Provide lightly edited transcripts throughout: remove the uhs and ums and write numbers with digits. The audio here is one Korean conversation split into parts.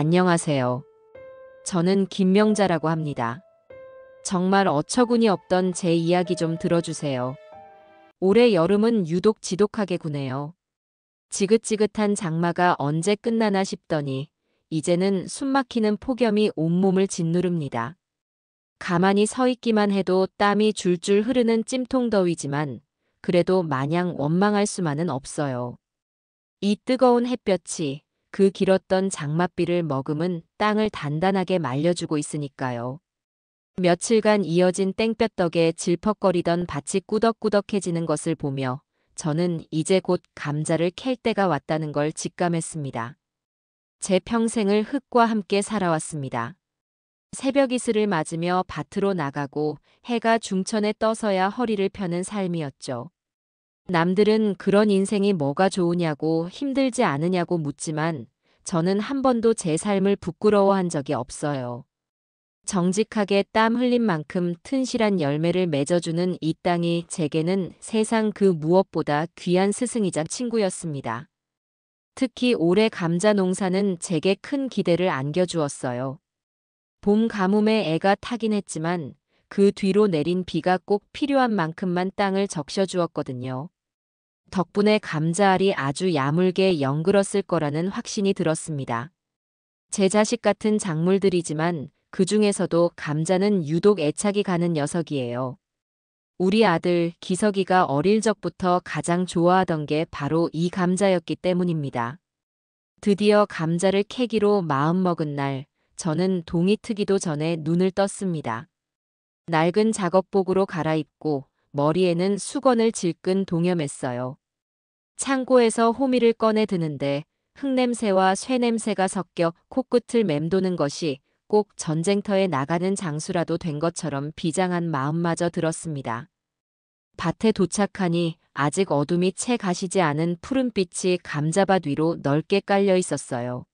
안녕하세요. 저는 김명자라고 합니다. 정말 어처구니 없던 제 이야기 좀 들어주세요. 올해 여름은 유독 지독하게 구네요. 지긋지긋한 장마가 언제 끝나나 싶더니 이제는 숨막히는 폭염이 온몸을 짓누릅니다. 가만히 서 있기만 해도 땀이 줄줄 흐르는 찜통더위지만 그래도 마냥 원망할 수만은 없어요. 이 뜨거운 햇볕이 그 길었던 장맛비를 머금은 땅을 단단하게 말려주고 있으니까요. 며칠간 이어진 땡볕 덕에 질퍽거리던 밭이 꾸덕꾸덕해지는 것을 보며 저는 이제 곧 감자를 캘 때가 왔다는 걸 직감했습니다. 제 평생을 흙과 함께 살아왔습니다. 새벽 이슬을 맞으며 밭으로 나가고 해가 중천에 떠서야 허리를 펴는 삶이었죠. 남들은 그런 인생이 뭐가 좋으냐고 힘들지 않으냐고 묻지만 저는 한 번도 제 삶을 부끄러워한 적이 없어요. 정직하게 땀 흘린 만큼 튼실한 열매를 맺어주는 이 땅이 제게는 세상 그 무엇보다 귀한 스승이자 친구였습니다. 특히 올해 감자 농사는 제게 큰 기대를 안겨주었어요. 봄 가뭄에 애가 타긴 했지만 그 뒤로 내린 비가 꼭 필요한 만큼만 땅을 적셔주었거든요. 덕분에 감자알이 아주 야물게 연글었을 거라는 확신이 들었습니다. 제 자식 같은 작물들이지만 그 중에서도 감자는 유독 애착이 가는 녀석이에요. 우리 아들 기석이가 어릴 적부터 가장 좋아하던 게 바로 이 감자였기 때문입니다. 드디어 감자를 캐기로 마음먹은 날, 저는 동이 트기도 전에 눈을 떴습니다. 낡은 작업복으로 갈아입고 머리에는 수건을 질끈 동여맸어요. 창고에서 호미를 꺼내 드는데 흙냄새와 쇠냄새가 섞여 코끝을 맴도는 것이 꼭 전쟁터에 나가는 장수라도 된 것처럼 비장한 마음마저 들었습니다. 밭에 도착하니 아직 어둠이 채 가시지 않은 푸른빛이 감자밭 위로 넓게 깔려 있었어요.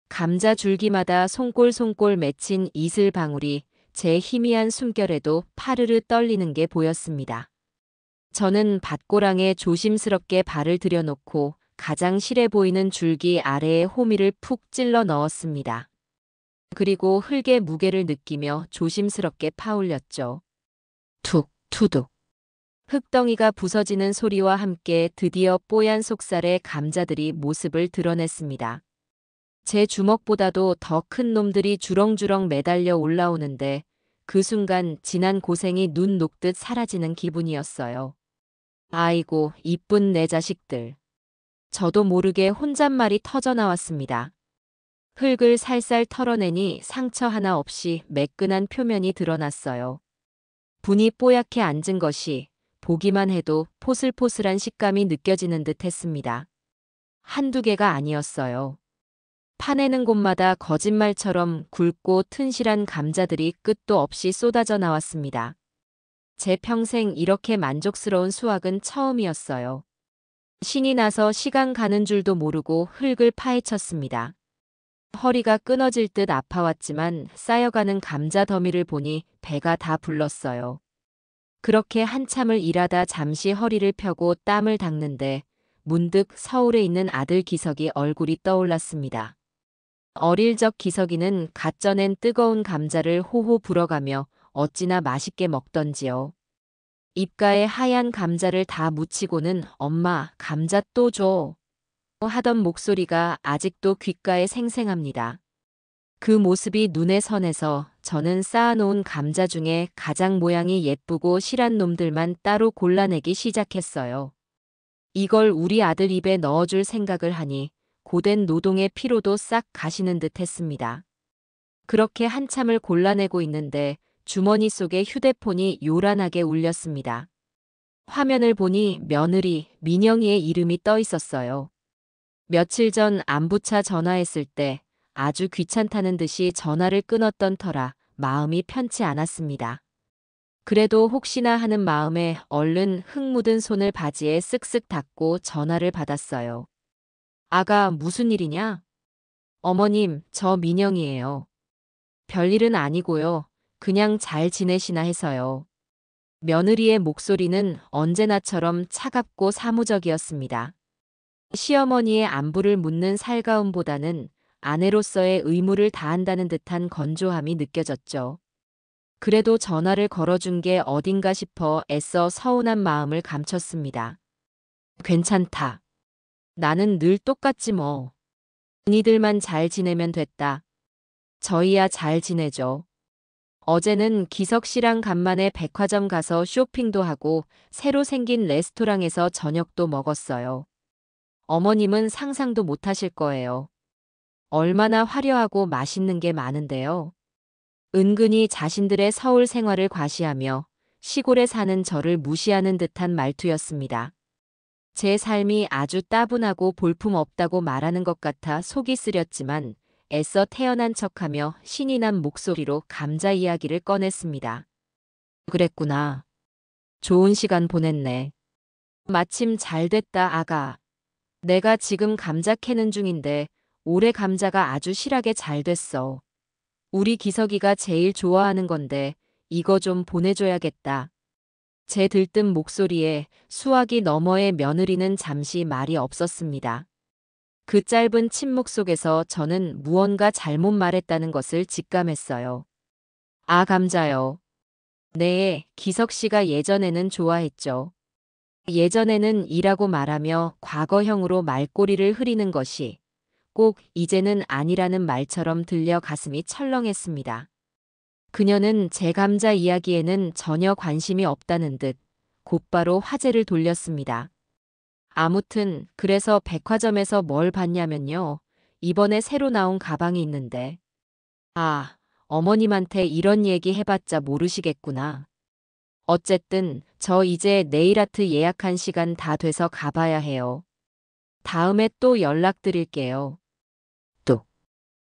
감자 줄기마다 송골송골 맺힌 이슬방울이 제 희미한 숨결에도 파르르 떨리는 게 보였습니다. 저는 밭고랑에 조심스럽게 발을 들여놓고 가장 실해 보이는 줄기 아래에 호미를 푹 찔러 넣었습니다. 그리고 흙의 무게를 느끼며 조심스럽게 파올렸죠. 툭, 투둑. 흙덩이가 부서지는 소리와 함께 드디어 뽀얀 속살의 감자들이 모습을 드러냈습니다. 제 주먹보다도 더 큰 놈들이 주렁주렁 매달려 올라오는데 그 순간 지난 고생이 눈 녹듯 사라지는 기분이었어요. 아이고, 이쁜 내 자식들. 저도 모르게 혼잣말이 터져나왔습니다. 흙을 살살 털어내니 상처 하나 없이 매끈한 표면이 드러났어요. 분이 뽀얗게 앉은 것이 보기만 해도 포슬포슬한 식감이 느껴지는 듯 했습니다. 한두 개가 아니었어요. 파내는 곳마다 거짓말처럼 굵고 튼실한 감자들이 끝도 없이 쏟아져 나왔습니다. 제 평생 이렇게 만족스러운 수확은 처음이었어요. 신이 나서 시간 가는 줄도 모르고 흙을 파헤쳤습니다. 허리가 끊어질 듯 아파왔지만 쌓여가는 감자 더미를 보니 배가 다 불렀어요. 그렇게 한참을 일하다 잠시 허리를 펴고 땀을 닦는데 문득 서울에 있는 아들 기석이 얼굴이 떠올랐습니다. 어릴 적 기석이는 갓 쪄낸 뜨거운 감자를 호호 불어가며 어찌나 맛있게 먹던지요. 입가에 하얀 감자를 다 묻히고는 엄마, 감자 또 줘. 하던 목소리가 아직도 귓가에 생생합니다. 그 모습이 눈에 선해서 저는 쌓아놓은 감자 중에 가장 모양이 예쁘고 실한 놈들만 따로 골라내기 시작했어요. 이걸 우리 아들 입에 넣어줄 생각을 하니 고된 노동의 피로도 싹 가시는 듯 했습니다. 그렇게 한참을 골라내고 있는데 주머니 속에 휴대폰이 요란하게 울렸습니다. 화면을 보니 며느리 민영이의 이름이 떠 있었어요. 며칠 전 안부차 전화했을 때 아주 귀찮다는 듯이 전화를 끊었던 터라 마음이 편치 않았습니다. 그래도 혹시나 하는 마음에 얼른 흙 묻은 손을 바지에 쓱쓱 닦고 전화를 받았어요. 아가, 무슨 일이냐? 어머님, 저 민영이에요. 별일은 아니고요. 그냥 잘 지내시나 해서요. 며느리의 목소리는 언제나처럼 차갑고 사무적이었습니다. 시어머니의 안부를 묻는 살가움보다는 아내로서의 의무를 다한다는 듯한 건조함이 느껴졌죠. 그래도 전화를 걸어준 게 어딘가 싶어 애써 서운한 마음을 감췄습니다. 괜찮다. 나는 늘 똑같지 뭐. 니들만 잘 지내면 됐다. 저희야 잘 지내죠. 어제는 기석 씨랑 간만에 백화점 가서 쇼핑도 하고 새로 생긴 레스토랑에서 저녁도 먹었어요. 어머님은 상상도 못 하실 거예요. 얼마나 화려하고 맛있는 게 많은데요. 은근히 자신들의 서울 생활을 과시하며 시골에 사는 저를 무시하는 듯한 말투였습니다. 제 삶이 아주 따분하고 볼품없다고 말하는 것 같아 속이 쓰렸지만 애써 태연한 척하며 신이 난 목소리로 감자 이야기를 꺼냈습니다. 그랬구나. 좋은 시간 보냈네. 마침 잘 됐다, 아가. 내가 지금 감자 캐는 중인데 올해 감자가 아주 실하게 잘 됐어. 우리 기석이가 제일 좋아하는 건데 이거 좀 보내줘야겠다. 제 들뜬 목소리에 수화기 너머의 며느리는 잠시 말이 없었습니다. 그 짧은 침묵 속에서 저는 무언가 잘못 말했다는 것을 직감했어요. 아, 감자요. 네, 기석 씨가 예전에는 좋아했죠. 예전에는 이라고 말하며 과거형으로 말꼬리를 흐리는 것이 꼭 이제는 아니라는 말처럼 들려 가슴이 철렁했습니다. 그녀는 제 감자 이야기에는 전혀 관심이 없다는 듯 곧바로 화제를 돌렸습니다. 아무튼 그래서 백화점에서 뭘 봤냐면요. 이번에 새로 나온 가방이 있는데. 아, 어머님한테 이런 얘기 해봤자 모르시겠구나. 어쨌든 저 이제 네일 아트 예약한 시간 다 돼서 가봐야 해요. 다음에 또 연락드릴게요. 또.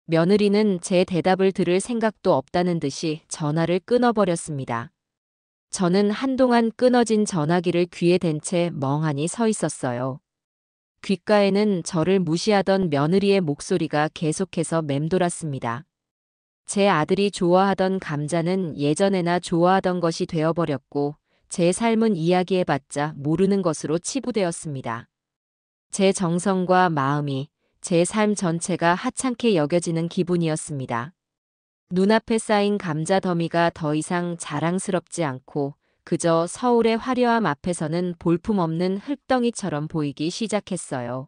며느리는 제 대답을 들을 생각도 없다는 듯이 전화를 끊어버렸습니다. 저는 한동안 끊어진 전화기를 귀에 댄 채 멍하니 서 있었어요. 귓가에는 저를 무시하던 며느리의 목소리가 계속해서 맴돌았습니다. 제 아들이 좋아하던 감자는 예전에나 좋아하던 것이 되어버렸고 제 삶은 이야기해봤자 모르는 것으로 치부되었습니다. 제 정성과 마음이 제 삶 전체가 하찮게 여겨지는 기분이었습니다. 눈앞에 쌓인 감자 더미가 더 이상 자랑스럽지 않고 그저 서울의 화려함 앞에서는 볼품없는 흙덩이처럼 보이기 시작했어요.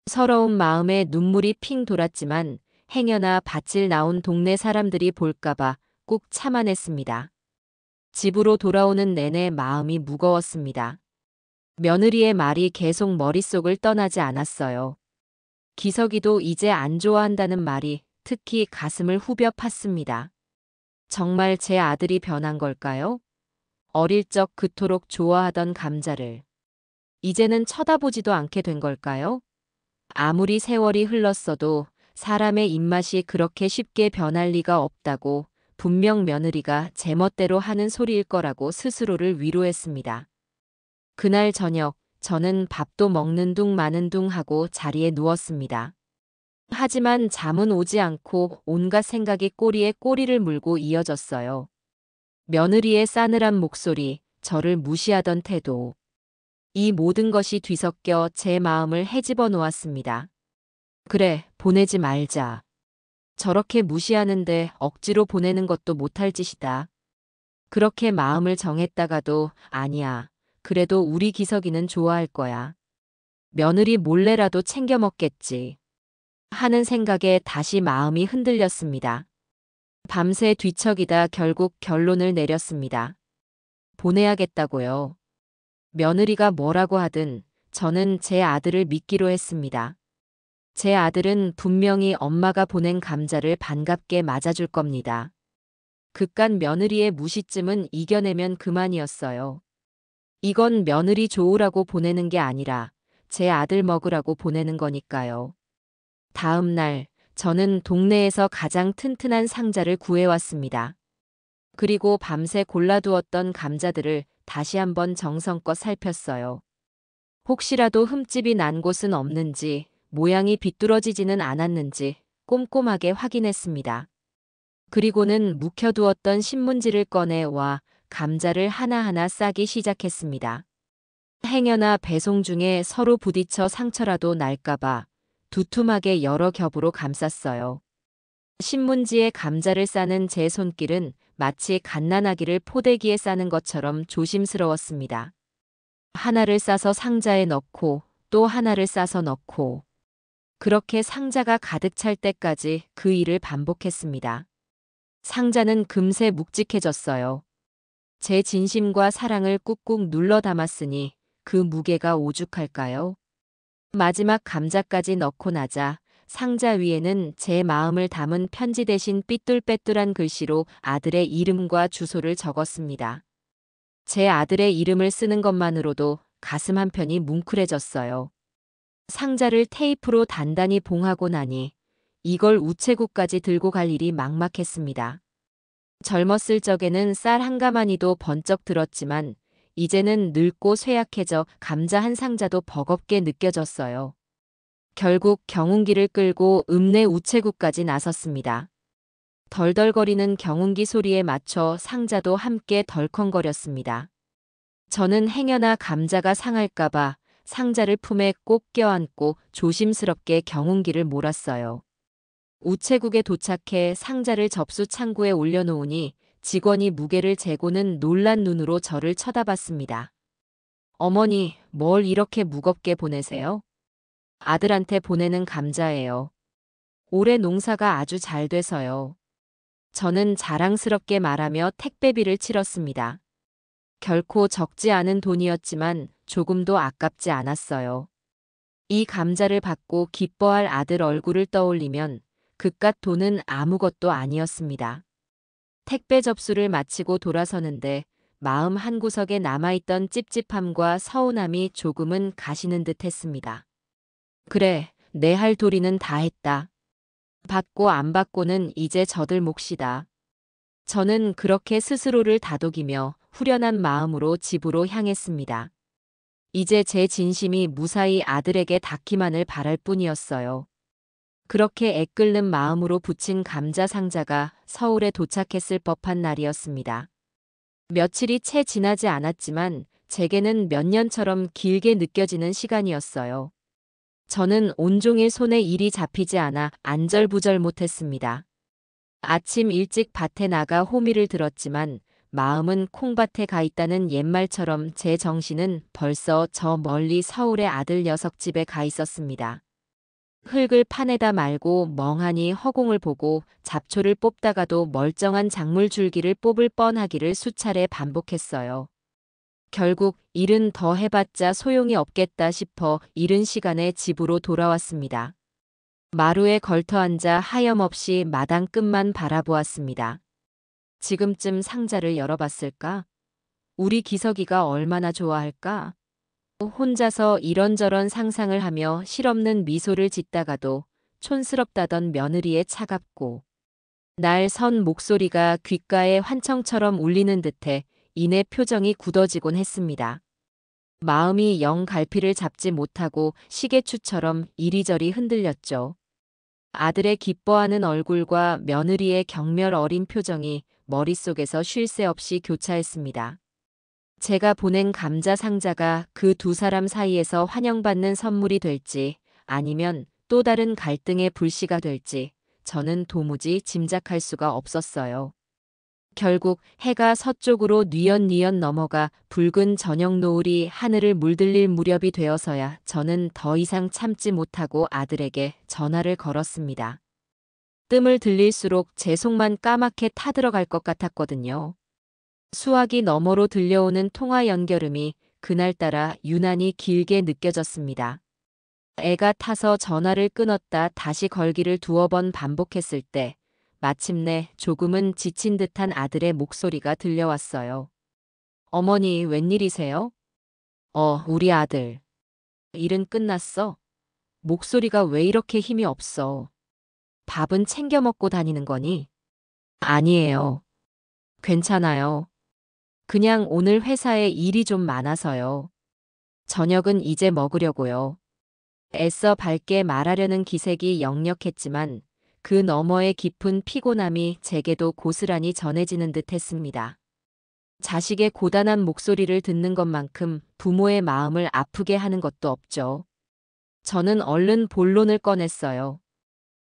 서러운 마음에 눈물이 핑 돌았지만 행여나 밭을 나온 동네 사람들이 볼까봐 꾹 참아냈습니다. 집으로 돌아오는 내내 마음이 무거웠습니다. 며느리의 말이 계속 머릿속을 떠나지 않았어요. 기석이도 이제 안 좋아한다는 말이 특히 가슴을 후벼 팠습니다. 정말 제 아들이 변한 걸까요? 어릴 적 그토록 좋아하던 감자를 이제는 쳐다보지도 않게 된 걸까요? 아무리 세월이 흘렀어도 사람의 입맛이 그렇게 쉽게 변할 리가 없다고 분명 며느리가 제멋대로 하는 소리일 거라고 스스로를 위로했습니다. 그날 저녁 저는 밥도 먹는 둥 마는 둥 하고 자리에 누웠습니다. 하지만 잠은 오지 않고 온갖 생각이 꼬리에 꼬리를 물고 이어졌어요. 며느리의 싸늘한 목소리, 저를 무시하던 태도. 이 모든 것이 뒤섞여 제 마음을 헤집어 놓았습니다. 그래, 보내지 말자. 저렇게 무시하는데 억지로 보내는 것도 못할 짓이다. 그렇게 마음을 정했다가도 아니야. 그래도 우리 기석이는 좋아할 거야. 며느리 몰래라도 챙겨 먹겠지. 하는 생각에 다시 마음이 흔들렸습니다. 밤새 뒤척이다 결국 결론을 내렸습니다. 보내야겠다고요. 며느리가 뭐라고 하든 저는 제 아들을 믿기로 했습니다. 제 아들은 분명히 엄마가 보낸 감자를 반갑게 맞아줄 겁니다. 그깟 며느리의 무시쯤은 이겨내면 그만이었어요. 이건 며느리 좋으라고 보내는 게 아니라 제 아들 먹으라고 보내는 거니까요. 다음 날 저는 동네에서 가장 튼튼한 상자를 구해왔습니다. 그리고 밤새 골라두었던 감자들을 다시 한번 정성껏 살폈어요. 혹시라도 흠집이 난 곳은 없는지, 모양이 비뚤어지지는 않았는지 꼼꼼하게 확인했습니다. 그리고는 묵혀두었던 신문지를 꺼내와 감자를 하나하나 싸기 시작했습니다. 행여나 배송 중에 서로 부딪혀 상처라도 날까봐 두툼하게 여러 겹으로 감쌌어요. 신문지에 감자를 싸는 제 손길은 마치 갓난아기를 포대기에 싸는 것처럼 조심스러웠습니다. 하나를 싸서 상자에 넣고 또 하나를 싸서 넣고 그렇게 상자가 가득 찰 때까지 그 일을 반복했습니다. 상자는 금세 묵직해졌어요. 제 진심과 사랑을 꾹꾹 눌러 담았으니 그 무게가 오죽할까요? 마지막 감자까지 넣고 나자 상자 위에는 제 마음을 담은 편지 대신 삐뚤빼뚤한 글씨로 아들의 이름과 주소를 적었습니다. 제 아들의 이름을 쓰는 것만으로도 가슴 한편이 뭉클해졌어요. 상자를 테이프로 단단히 봉하고 나니 이걸 우체국까지 들고 갈 일이 막막했습니다. 젊었을 적에는 쌀 한 가마니도 번쩍 들었지만 이제는 늙고 쇠약해져 감자 한 상자도 버겁게 느껴졌어요. 결국 경운기를 끌고 읍내 우체국까지 나섰습니다. 덜덜거리는 경운기 소리에 맞춰 상자도 함께 덜컹거렸습니다. 저는 행여나 감자가 상할까봐 상자를 품에 꼭 껴안고 조심스럽게 경운기를 몰았어요. 우체국에 도착해 상자를 접수 창구에 올려놓으니 직원이 무게를 재고는 놀란 눈으로 저를 쳐다봤습니다. 어머니, 뭘 이렇게 무겁게 보내세요? 아들한테 보내는 감자예요. 올해 농사가 아주 잘 돼서요. 저는 자랑스럽게 말하며 택배비를 치렀습니다. 결코 적지 않은 돈이었지만 조금도 아깝지 않았어요. 이 감자를 받고 기뻐할 아들 얼굴을 떠올리면 그깟 돈은 아무것도 아니었습니다. 택배 접수를 마치고 돌아서는데 마음 한구석에 남아있던 찝찝함과 서운함이 조금은 가시는 듯 했습니다. 그래, 내 할 도리는 다 했다. 받고 안 받고는 이제 저들 몫이다. 저는 그렇게 스스로를 다독이며 후련한 마음으로 집으로 향했습니다. 이제 제 진심이 무사히 아들에게 닿기만을 바랄 뿐이었어요. 그렇게 애끓는 마음으로 붙인 감자 상자가 서울에 도착했을 법한 날이었습니다. 며칠이 채 지나지 않았지만 제게는 몇 년처럼 길게 느껴지는 시간이었어요. 저는 온종일 손에 일이 잡히지 않아 안절부절 못했습니다. 아침 일찍 밭에 나가 호미를 들었지만 마음은 콩밭에 가 있다는 옛말처럼 제 정신은 벌써 저 멀리 서울의 아들 녀석 집에 가 있었습니다. 흙을 파내다 말고 멍하니 허공을 보고 잡초를 뽑다가도 멀쩡한 작물 줄기를 뽑을 뻔하기를 수차례 반복했어요. 결국 일은 더 해봤자 소용이 없겠다 싶어 이른 시간에 집으로 돌아왔습니다. 마루에 걸터앉아 하염없이 마당 끝만 바라보았습니다. 지금쯤 상자를 열어봤을까? 우리 기석이가 얼마나 좋아할까? 혼자서 이런저런 상상을 하며 실없는 미소를 짓다가도 촌스럽다던 며느리의 차갑고 날 선 목소리가 귓가에 환청처럼 울리는 듯해 이내 표정이 굳어지곤 했습니다. 마음이 영 갈피를 잡지 못하고 시계추처럼 이리저리 흔들렸죠. 아들의 기뻐하는 얼굴과 며느리의 경멸 어린 표정이 머릿속에서 쉴 새 없이 교차했습니다. 제가 보낸 감자 상자가 그 두 사람 사이에서 환영받는 선물이 될지 아니면 또 다른 갈등의 불씨가 될지 저는 도무지 짐작할 수가 없었어요. 결국 해가 서쪽으로 뉘엿뉘엿 넘어가 붉은 저녁 노을이 하늘을 물들릴 무렵이 되어서야 저는 더 이상 참지 못하고 아들에게 전화를 걸었습니다. 뜸을 들릴수록 제 속만 까맣게 타들어갈 것 같았거든요. 수화기 너머로 들려오는 통화 연결음이 그날따라 유난히 길게 느껴졌습니다. 애가 타서 전화를 끊었다 다시 걸기를 두어 번 반복했을 때 마침내 조금은 지친 듯한 아들의 목소리가 들려왔어요. 어머니, 웬일이세요? 우리 아들. 일은 끝났어? 목소리가 왜 이렇게 힘이 없어? 밥은 챙겨 먹고 다니는 거니? 아니에요. 괜찮아요. 그냥 오늘 회사에 일이 좀 많아서요. 저녁은 이제 먹으려고요. 애써 밝게 말하려는 기색이 역력했지만 그 너머의 깊은 피곤함이 제게도 고스란히 전해지는 듯 했습니다. 자식의 고단한 목소리를 듣는 것만큼 부모의 마음을 아프게 하는 것도 없죠. 저는 얼른 본론을 꺼냈어요.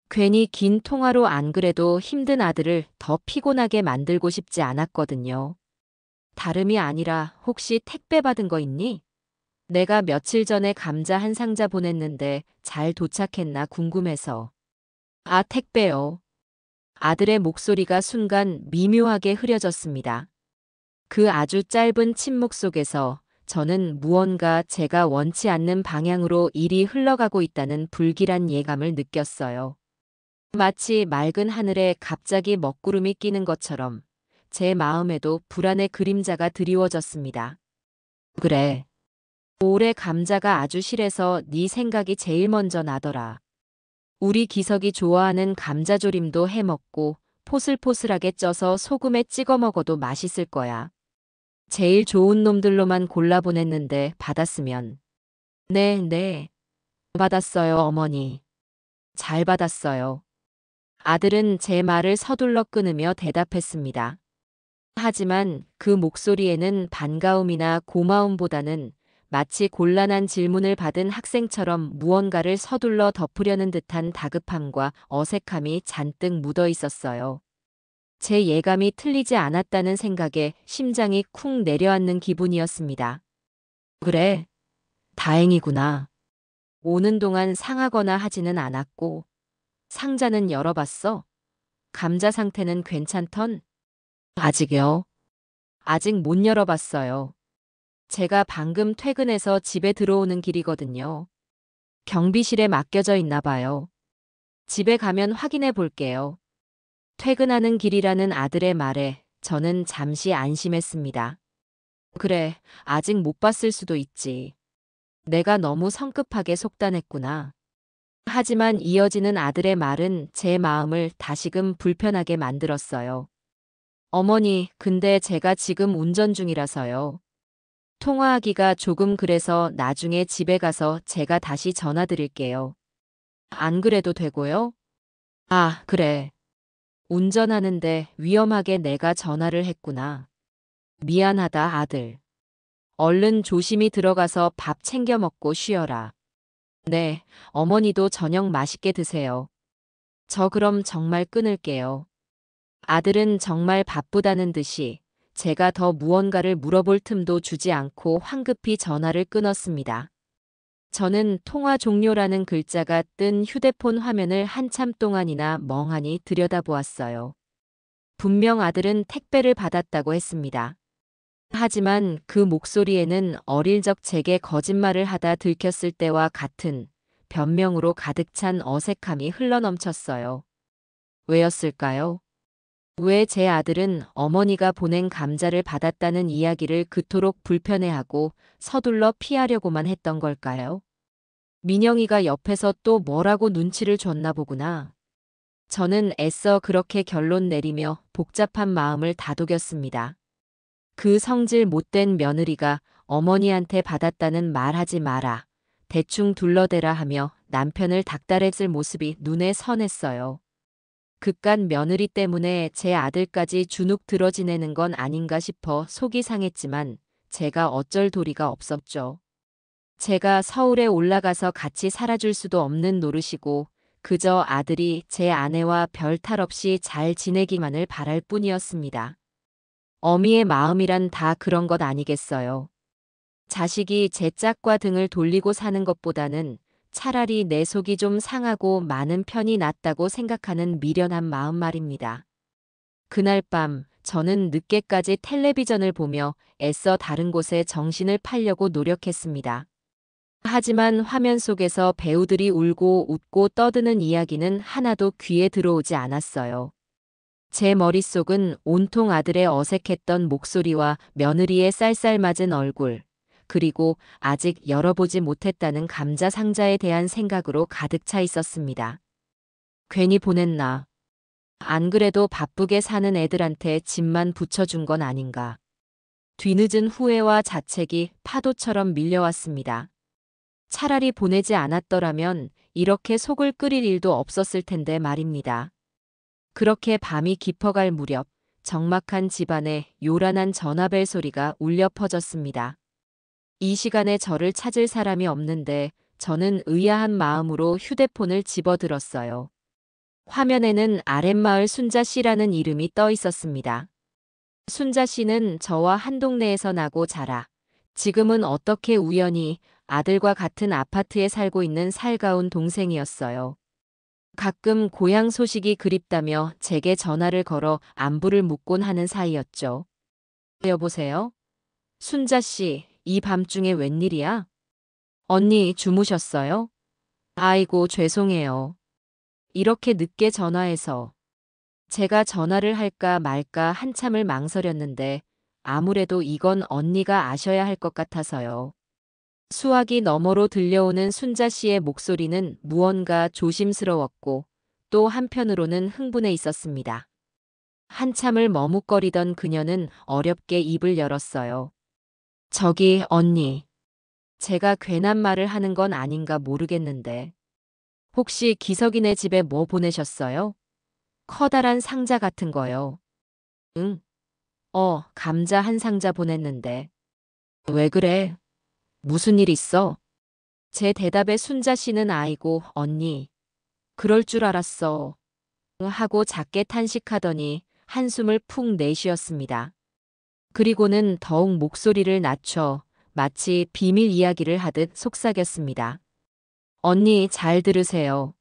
괜히 긴 통화로 안 그래도 힘든 아들을 더 피곤하게 만들고 싶지 않았거든요. 다름이 아니라 혹시 택배 받은 거 있니? 내가 며칠 전에 감자 한 상자 보냈는데 잘 도착했나 궁금해서. 아, 택배요. 아들의 목소리가 순간 미묘하게 흐려졌습니다. 그 아주 짧은 침묵 속에서 저는 무언가 제가 원치 않는 방향으로 일이 흘러가고 있다는 불길한 예감을 느꼈어요. 마치 맑은 하늘에 갑자기 먹구름이 끼는 것처럼 제 마음에도 불안의 그림자가 드리워졌습니다. 그래. 올해 감자가 아주 실해서 네 생각이 제일 먼저 나더라. 우리 기석이 좋아하는 감자조림도 해먹고 포슬포슬하게 쪄서 소금에 찍어 먹어도 맛있을 거야. 제일 좋은 놈들로만 골라보냈는데 받았으면. 네, 네. 받았어요, 어머니. 잘 받았어요. 아들은 제 말을 서둘러 끊으며 대답했습니다. 하지만 그 목소리에는 반가움이나 고마움보다는 마치 곤란한 질문을 받은 학생처럼 무언가를 서둘러 덮으려는 듯한 다급함과 어색함이 잔뜩 묻어 있었어요. 제 예감이 틀리지 않았다는 생각에 심장이 쿵 내려앉는 기분이었습니다. 그래, 다행이구나. 오는 동안 상하거나 하지는 않았고, 상자는 열어봤어? 감자 상태는 괜찮던? 아직요. 아직 못 열어봤어요. 제가 방금 퇴근해서 집에 들어오는 길이거든요. 경비실에 맡겨져 있나 봐요. 집에 가면 확인해 볼게요. 퇴근하는 길이라는 아들의 말에 저는 잠시 안심했습니다. 그래, 아직 못 봤을 수도 있지. 내가 너무 성급하게 속단했구나. 하지만 이어지는 아들의 말은 제 마음을 다시금 불편하게 만들었어요. 어머니, 근데 제가 지금 운전 중이라서요. 통화하기가 조금 그래서 나중에 집에 가서 제가 다시 전화 드릴게요. 안 그래도 되고요? 아, 그래. 운전하는데 위험하게 내가 전화를 했구나. 미안하다, 아들. 얼른 조심히 들어가서 밥 챙겨 먹고 쉬어라. 네, 어머니도 저녁 맛있게 드세요. 저 그럼 정말 끊을게요. 아들은 정말 바쁘다는 듯이 제가 더 무언가를 물어볼 틈도 주지 않고 황급히 전화를 끊었습니다. 저는 통화 종료라는 글자가 뜬 휴대폰 화면을 한참 동안이나 멍하니 들여다보았어요. 분명 아들은 택배를 받았다고 했습니다. 하지만 그 목소리에는 어릴 적 제게 거짓말을 하다 들켰을 때와 같은 변명으로 가득 찬 어색함이 흘러넘쳤어요. 왜였을까요? 왜 제 아들은 어머니가 보낸 감자를 받았다는 이야기를 그토록 불편해하고 서둘러 피하려고만 했던 걸까요? 민영이가 옆에서 또 뭐라고 눈치를 줬나 보구나. 저는 애써 그렇게 결론 내리며 복잡한 마음을 다독였습니다. 그 성질 못된 며느리가 어머니한테 받았다는 말하지 마라. 대충 둘러대라 하며 남편을 닥달했을 모습이 눈에 선했어요. 그깟 며느리 때문에 제 아들까지 주눅 들어 지내는 건 아닌가 싶어 속이 상했지만 제가 어쩔 도리가 없었죠. 제가 서울에 올라가서 같이 살아줄 수도 없는 노릇이고 그저 아들이 제 아내와 별 탈 없이 잘 지내기만을 바랄 뿐이었습니다. 어미의 마음이란 다 그런 것 아니겠어요. 자식이 제 짝과 등을 돌리고 사는 것보다는 차라리 내 속이 좀 상하고 많은 편이 낫다고 생각하는 미련한 마음 말입니다. 그날 밤 저는 늦게까지 텔레비전을 보며 애써 다른 곳에 정신을 팔려고 노력했습니다. 하지만 화면 속에서 배우들이 울고 웃고 떠드는 이야기는 하나도 귀에 들어오지 않았어요. 제 머릿속은 온통 아들의 어색했던 목소리와 며느리의 쌀쌀맞은 얼굴, 그리고 아직 열어보지 못했다는 감자 상자에 대한 생각으로 가득 차 있었습니다. 괜히 보냈나. 안 그래도 바쁘게 사는 애들한테 짐만 붙여준 건 아닌가. 뒤늦은 후회와 자책이 파도처럼 밀려왔습니다. 차라리 보내지 않았더라면 이렇게 속을 끓일 일도 없었을 텐데 말입니다. 그렇게 밤이 깊어갈 무렵 적막한 집안에 요란한 전화벨 소리가 울려 퍼졌습니다. 이 시간에 저를 찾을 사람이 없는데 저는 의아한 마음으로 휴대폰을 집어들었어요. 화면에는 아랫마을 순자 씨라는 이름이 떠 있었습니다. 순자 씨는 저와 한 동네에서 나고 자라 지금은 어떻게 우연히 아들과 같은 아파트에 살고 있는 살가운 동생이었어요. 가끔 고향 소식이 그립다며 제게 전화를 걸어 안부를 묻곤 하는 사이였죠. 여보세요? 순자 씨, 이 밤중에 웬일이야? 언니 주무셨어요? 아이고, 죄송해요. 이렇게 늦게 전화해서. 제가 전화를 할까 말까 한참을 망설였는데 아무래도 이건 언니가 아셔야 할 것 같아서요. 수화기 너머로 들려오는 순자 씨의 목소리는 무언가 조심스러웠고 또 한편으로는 흥분해 있었습니다. 한참을 머뭇거리던 그녀는 어렵게 입을 열었어요. 저기, 언니. 제가 괜한 말을 하는 건 아닌가 모르겠는데. 혹시 기석이네 집에 뭐 보내셨어요? 커다란 상자 같은 거요. 응. 감자 한 상자 보냈는데. 왜 그래? 무슨 일 있어? 제 대답에 순자 씨는 아이고, 언니. 그럴 줄 알았어. 하고 작게 탄식하더니 한숨을 푹 내쉬었습니다. 그리고는 더욱 목소리를 낮춰 마치 비밀 이야기를 하듯 속삭였습니다. 언니 잘 들으세요.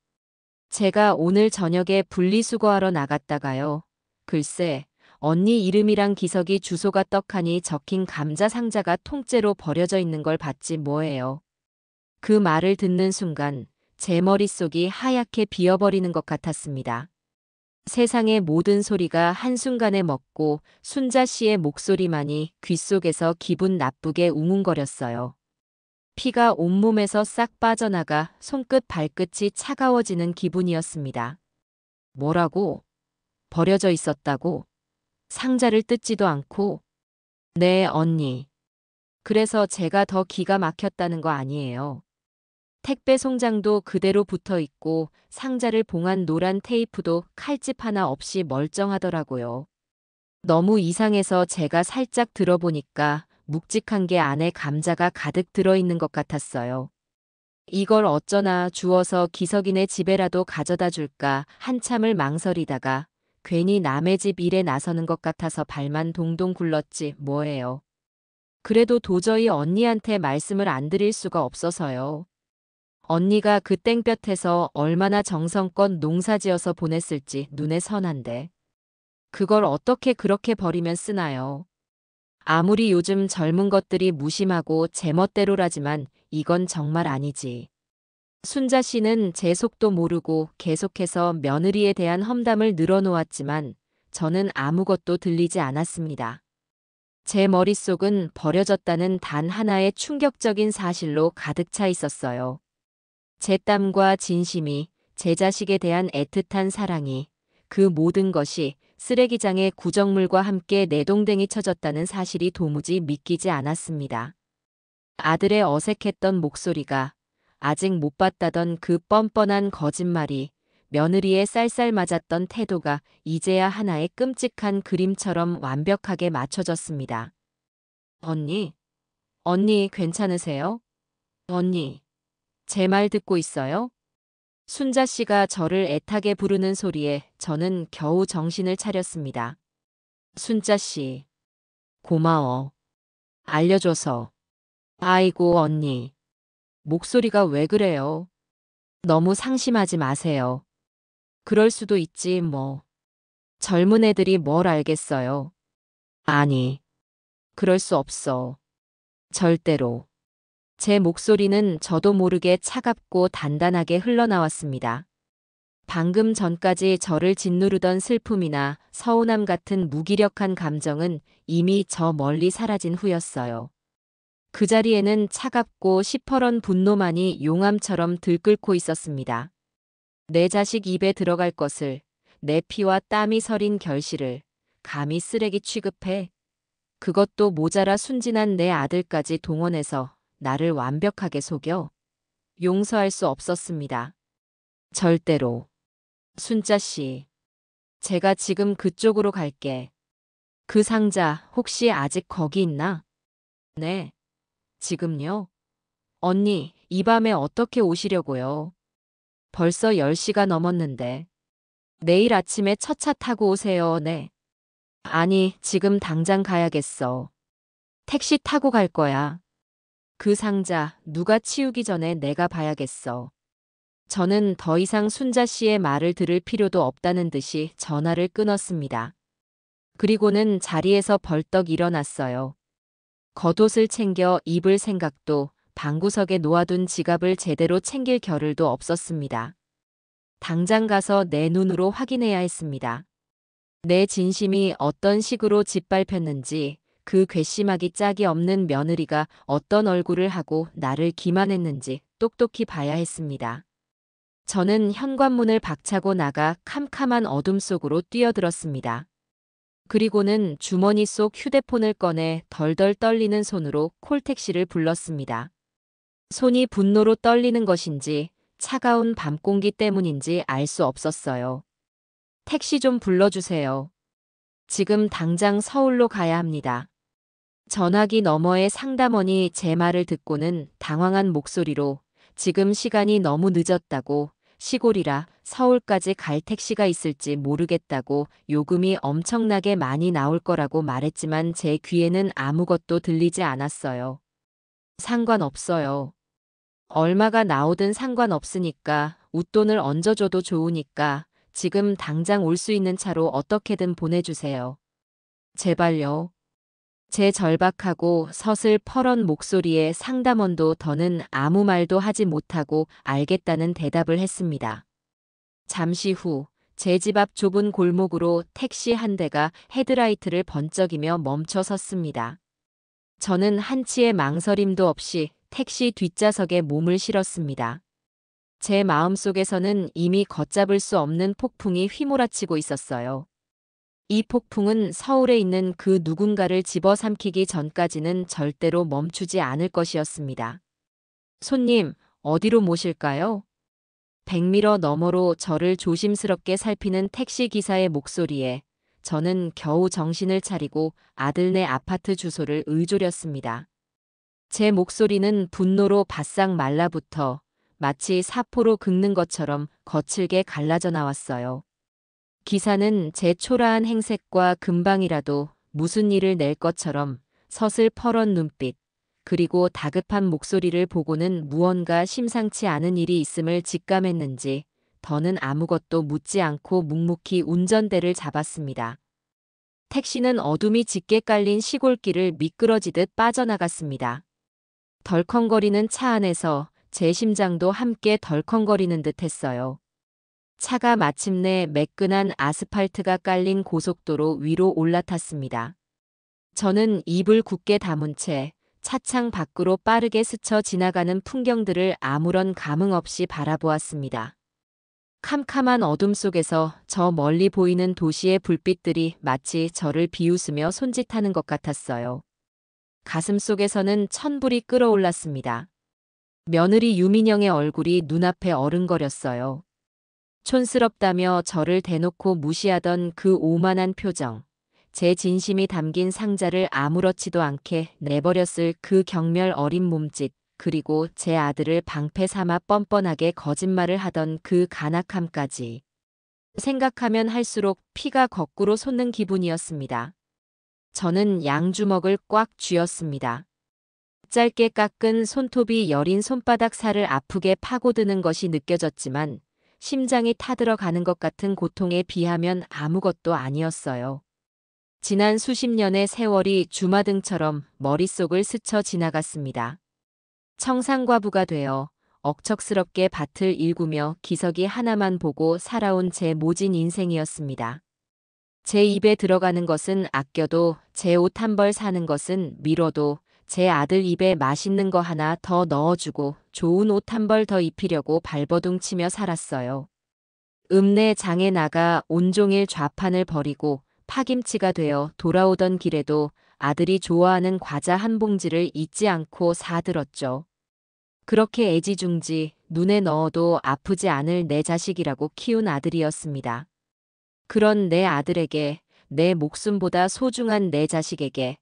제가 오늘 저녁에 분리수거하러 나갔다가요. 글쎄, 언니 이름이랑 기석이 주소가 떡하니 적힌 감자 상자가 통째로 버려져 있는 걸 봤지 뭐예요. 그 말을 듣는 순간 제 머릿속이 하얗게 비어버리는 것 같았습니다. 세상의 모든 소리가 한순간에 멎고 순자 씨의 목소리만이 귓속에서 기분 나쁘게 웅웅거렸어요. 피가 온몸에서 싹 빠져나가 손끝 발끝이 차가워지는 기분이었습니다. 뭐라고? 버려져 있었다고? 상자를 뜯지도 않고? 네, 언니. 그래서 제가 더 기가 막혔다는 거 아니에요. 택배 송장도 그대로 붙어 있고 상자를 봉한 노란 테이프도 칼집 하나 없이 멀쩡하더라고요. 너무 이상해서 제가 살짝 들어보니까 묵직한 게 안에 감자가 가득 들어있는 것 같았어요. 이걸 어쩌나 주워서 기석이네 집에라도 가져다 줄까 한참을 망설이다가 괜히 남의 집 일에 나서는 것 같아서 발만 동동 굴렀지 뭐예요. 그래도 도저히 언니한테 말씀을 안 드릴 수가 없어서요. 언니가 그 땡볕에서 얼마나 정성껏 농사지어서 보냈을지 눈에 선한데. 그걸 어떻게 그렇게 버리면 쓰나요? 아무리 요즘 젊은 것들이 무심하고 제멋대로라지만 이건 정말 아니지. 순자 씨는 제 속도 모르고 계속해서 며느리에 대한 험담을 늘어놓았지만 저는 아무것도 들리지 않았습니다. 제 머릿속은 버려졌다는 단 하나의 충격적인 사실로 가득 차 있었어요. 제 땀과 진심이, 제 자식에 대한 애틋한 사랑이, 그 모든 것이 쓰레기장의 구정물과 함께 내동댕이 쳐졌다는 사실이 도무지 믿기지 않았습니다. 아들의 어색했던 목소리가, 아직 못 봤다던 그 뻔뻔한 거짓말이, 며느리의 쌀쌀 맞았던 태도가 이제야 하나의 끔찍한 그림처럼 완벽하게 맞춰졌습니다. 언니 괜찮으세요? 언니, 제 말 듣고 있어요? 순자 씨가 저를 애타게 부르는 소리에 저는 겨우 정신을 차렸습니다. 순자 씨, 고마워. 알려줘서. 아이고, 언니. 목소리가 왜 그래요? 너무 상심하지 마세요. 그럴 수도 있지, 뭐. 젊은 애들이 뭘 알겠어요. 아니, 그럴 수 없어. 절대로. 제 목소리는 저도 모르게 차갑고 단단하게 흘러나왔습니다. 방금 전까지 저를 짓누르던 슬픔이나 서운함 같은 무기력한 감정은 이미 저 멀리 사라진 후였어요. 그 자리에는 차갑고 시퍼런 분노만이 용암처럼 들끓고 있었습니다. 내 자식 입에 들어갈 것을, 내 피와 땀이 서린 결실을 감히 쓰레기 취급해? 그것도 모자라 순진한 내 아들까지 동원해서 나를 완벽하게 속여? 용서할 수 없었습니다. 절대로. 순자 씨, 제가 지금 그쪽으로 갈게. 그 상자 혹시 아직 거기 있나? 네. 지금요? 언니, 이 밤에 어떻게 오시려고요? 벌써 10시가 넘었는데. 내일 아침에 첫 차 타고 오세요. 네. 아니, 지금 당장 가야겠어. 택시 타고 갈 거야. 그 상자 누가 치우기 전에 내가 봐야겠어. 저는 더 이상 순자 씨의 말을 들을 필요도 없다는 듯이 전화를 끊었습니다. 그리고는 자리에서 벌떡 일어났어요. 겉옷을 챙겨 입을 생각도 방구석에 놓아둔 지갑을 제대로 챙길 겨를도 없었습니다. 당장 가서 내 눈으로 확인해야 했습니다. 내 진심이 어떤 식으로 짓밟혔는지, 그 괘씸하기 짝이 없는 며느리가 어떤 얼굴을 하고 나를 기만했는지 똑똑히 봐야 했습니다. 저는 현관문을 박차고 나가 캄캄한 어둠 속으로 뛰어들었습니다. 그리고는 주머니 속 휴대폰을 꺼내 덜덜 떨리는 손으로 콜택시를 불렀습니다. 손이 분노로 떨리는 것인지 차가운 밤 공기 때문인지 알 수 없었어요. 택시 좀 불러주세요. 지금 당장 서울로 가야 합니다. 전화기 너머의 상담원이 제 말을 듣고는 당황한 목소리로 지금 시간이 너무 늦었다고, 시골이라 서울까지 갈 택시가 있을지 모르겠다고, 요금이 엄청나게 많이 나올 거라고 말했지만 제 귀에는 아무것도 들리지 않았어요. 상관없어요. 얼마가 나오든 상관없으니까, 웃돈을 얹어줘도 좋으니까 지금 당장 올 수 있는 차로 어떻게든 보내주세요. 제발요. 제 절박하고 서슬퍼런 목소리에 상담원도 더는 아무 말도 하지 못하고 알겠다는 대답을 했습니다. 잠시 후 제 집 앞 좁은 골목으로 택시 한 대가 헤드라이트를 번쩍이며 멈춰 섰습니다. 저는 한치의 망설임도 없이 택시 뒷좌석에 몸을 실었습니다. 제 마음속에서는 이미 걷잡을 수 없는 폭풍이 휘몰아치고 있었어요. 이 폭풍은 서울에 있는 그 누군가를 집어삼키기 전까지는 절대로 멈추지 않을 것이었습니다. 손님, 어디로 모실까요? 백미러 너머로 저를 조심스럽게 살피는 택시기사의 목소리에 저는 겨우 정신을 차리고 아들네 아파트 주소를 의졸였습니다. 제 목소리는 분노로 바싹 말라붙어 마치 사포로 긁는 것처럼 거칠게 갈라져 나왔어요. 기사는 제 초라한 행색과 금방이라도 무슨 일을 낼 것처럼 서슬퍼런 눈빛, 그리고 다급한 목소리를 보고는 무언가 심상치 않은 일이 있음을 직감했는지 더는 아무것도 묻지 않고 묵묵히 운전대를 잡았습니다. 택시는 어둠이 짙게 깔린 시골길을 미끄러지듯 빠져나갔습니다. 덜컹거리는 차 안에서 제 심장도 함께 덜컹거리는 듯 했어요. 차가 마침내 매끈한 아스팔트가 깔린 고속도로 위로 올라탔습니다. 저는 입을 굳게 다문 채 차창 밖으로 빠르게 스쳐 지나가는 풍경들을 아무런 감흥 없이 바라보았습니다. 캄캄한 어둠 속에서 저 멀리 보이는 도시의 불빛들이 마치 저를 비웃으며 손짓하는 것 같았어요. 가슴속에서는 천불이 끓어올랐습니다. 며느리 유민영의 얼굴이 눈앞에 어른거렸어요. 촌스럽다며 저를 대놓고 무시하던 그 오만한 표정, 제 진심이 담긴 상자를 아무렇지도 않게 내버렸을 그 경멸 어린 몸짓, 그리고 제 아들을 방패 삼아 뻔뻔하게 거짓말을 하던 그 간악함까지. 생각하면 할수록 피가 거꾸로 솟는 기분이었습니다. 저는 양주먹을 꽉 쥐었습니다. 짧게 깎은 손톱이 여린 손바닥 살을 아프게 파고드는 것이 느껴졌지만 심장이 타들어가는 것 같은 고통에 비하면 아무것도 아니었어요. 지난 수십 년의 세월이 주마등처럼 머릿속을 스쳐 지나갔습니다. 청산과부가 되어 억척스럽게 밭을 일구며 기저귀 하나만 보고 살아온 제 모진 인생이었습니다. 제 입에 들어가는 것은 아껴도, 제 옷 한 벌 사는 것은 미뤄도, 제 아들 입에 맛있는 거 하나 더 넣어주고 좋은 옷 한 벌 더 입히려고 발버둥 치며 살았어요. 읍내 장에 나가 온종일 좌판을 벌이고 파김치가 되어 돌아오던 길에도 아들이 좋아하는 과자 한 봉지를 잊지 않고 사들었죠. 그렇게 애지중지 눈에 넣어도 아프지 않을 내 자식이라고 키운 아들이었습니다. 그런 내 아들에게, 내 목숨보다 소중한 내 자식에게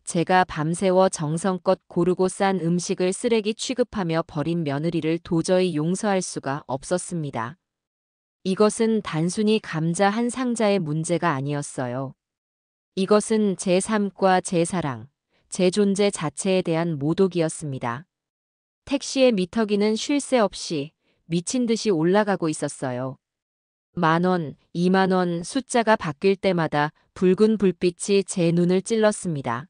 제가 밤새워 정성껏 고르고 싼 음식을 쓰레기 취급하며 버린 며느리를 도저히 용서할 수가 없었습니다. 이것은 단순히 감자 한 상자의 문제가 아니었어요. 이것은 제 삶과 제 사랑, 제 존재 자체에 대한 모독이었습니다. 택시의 미터기는 쉴 새 없이 미친 듯이 올라가고 있었어요. 10,000원, 20,000원 숫자가 바뀔 때마다 붉은 불빛이 제 눈을 찔렀습니다.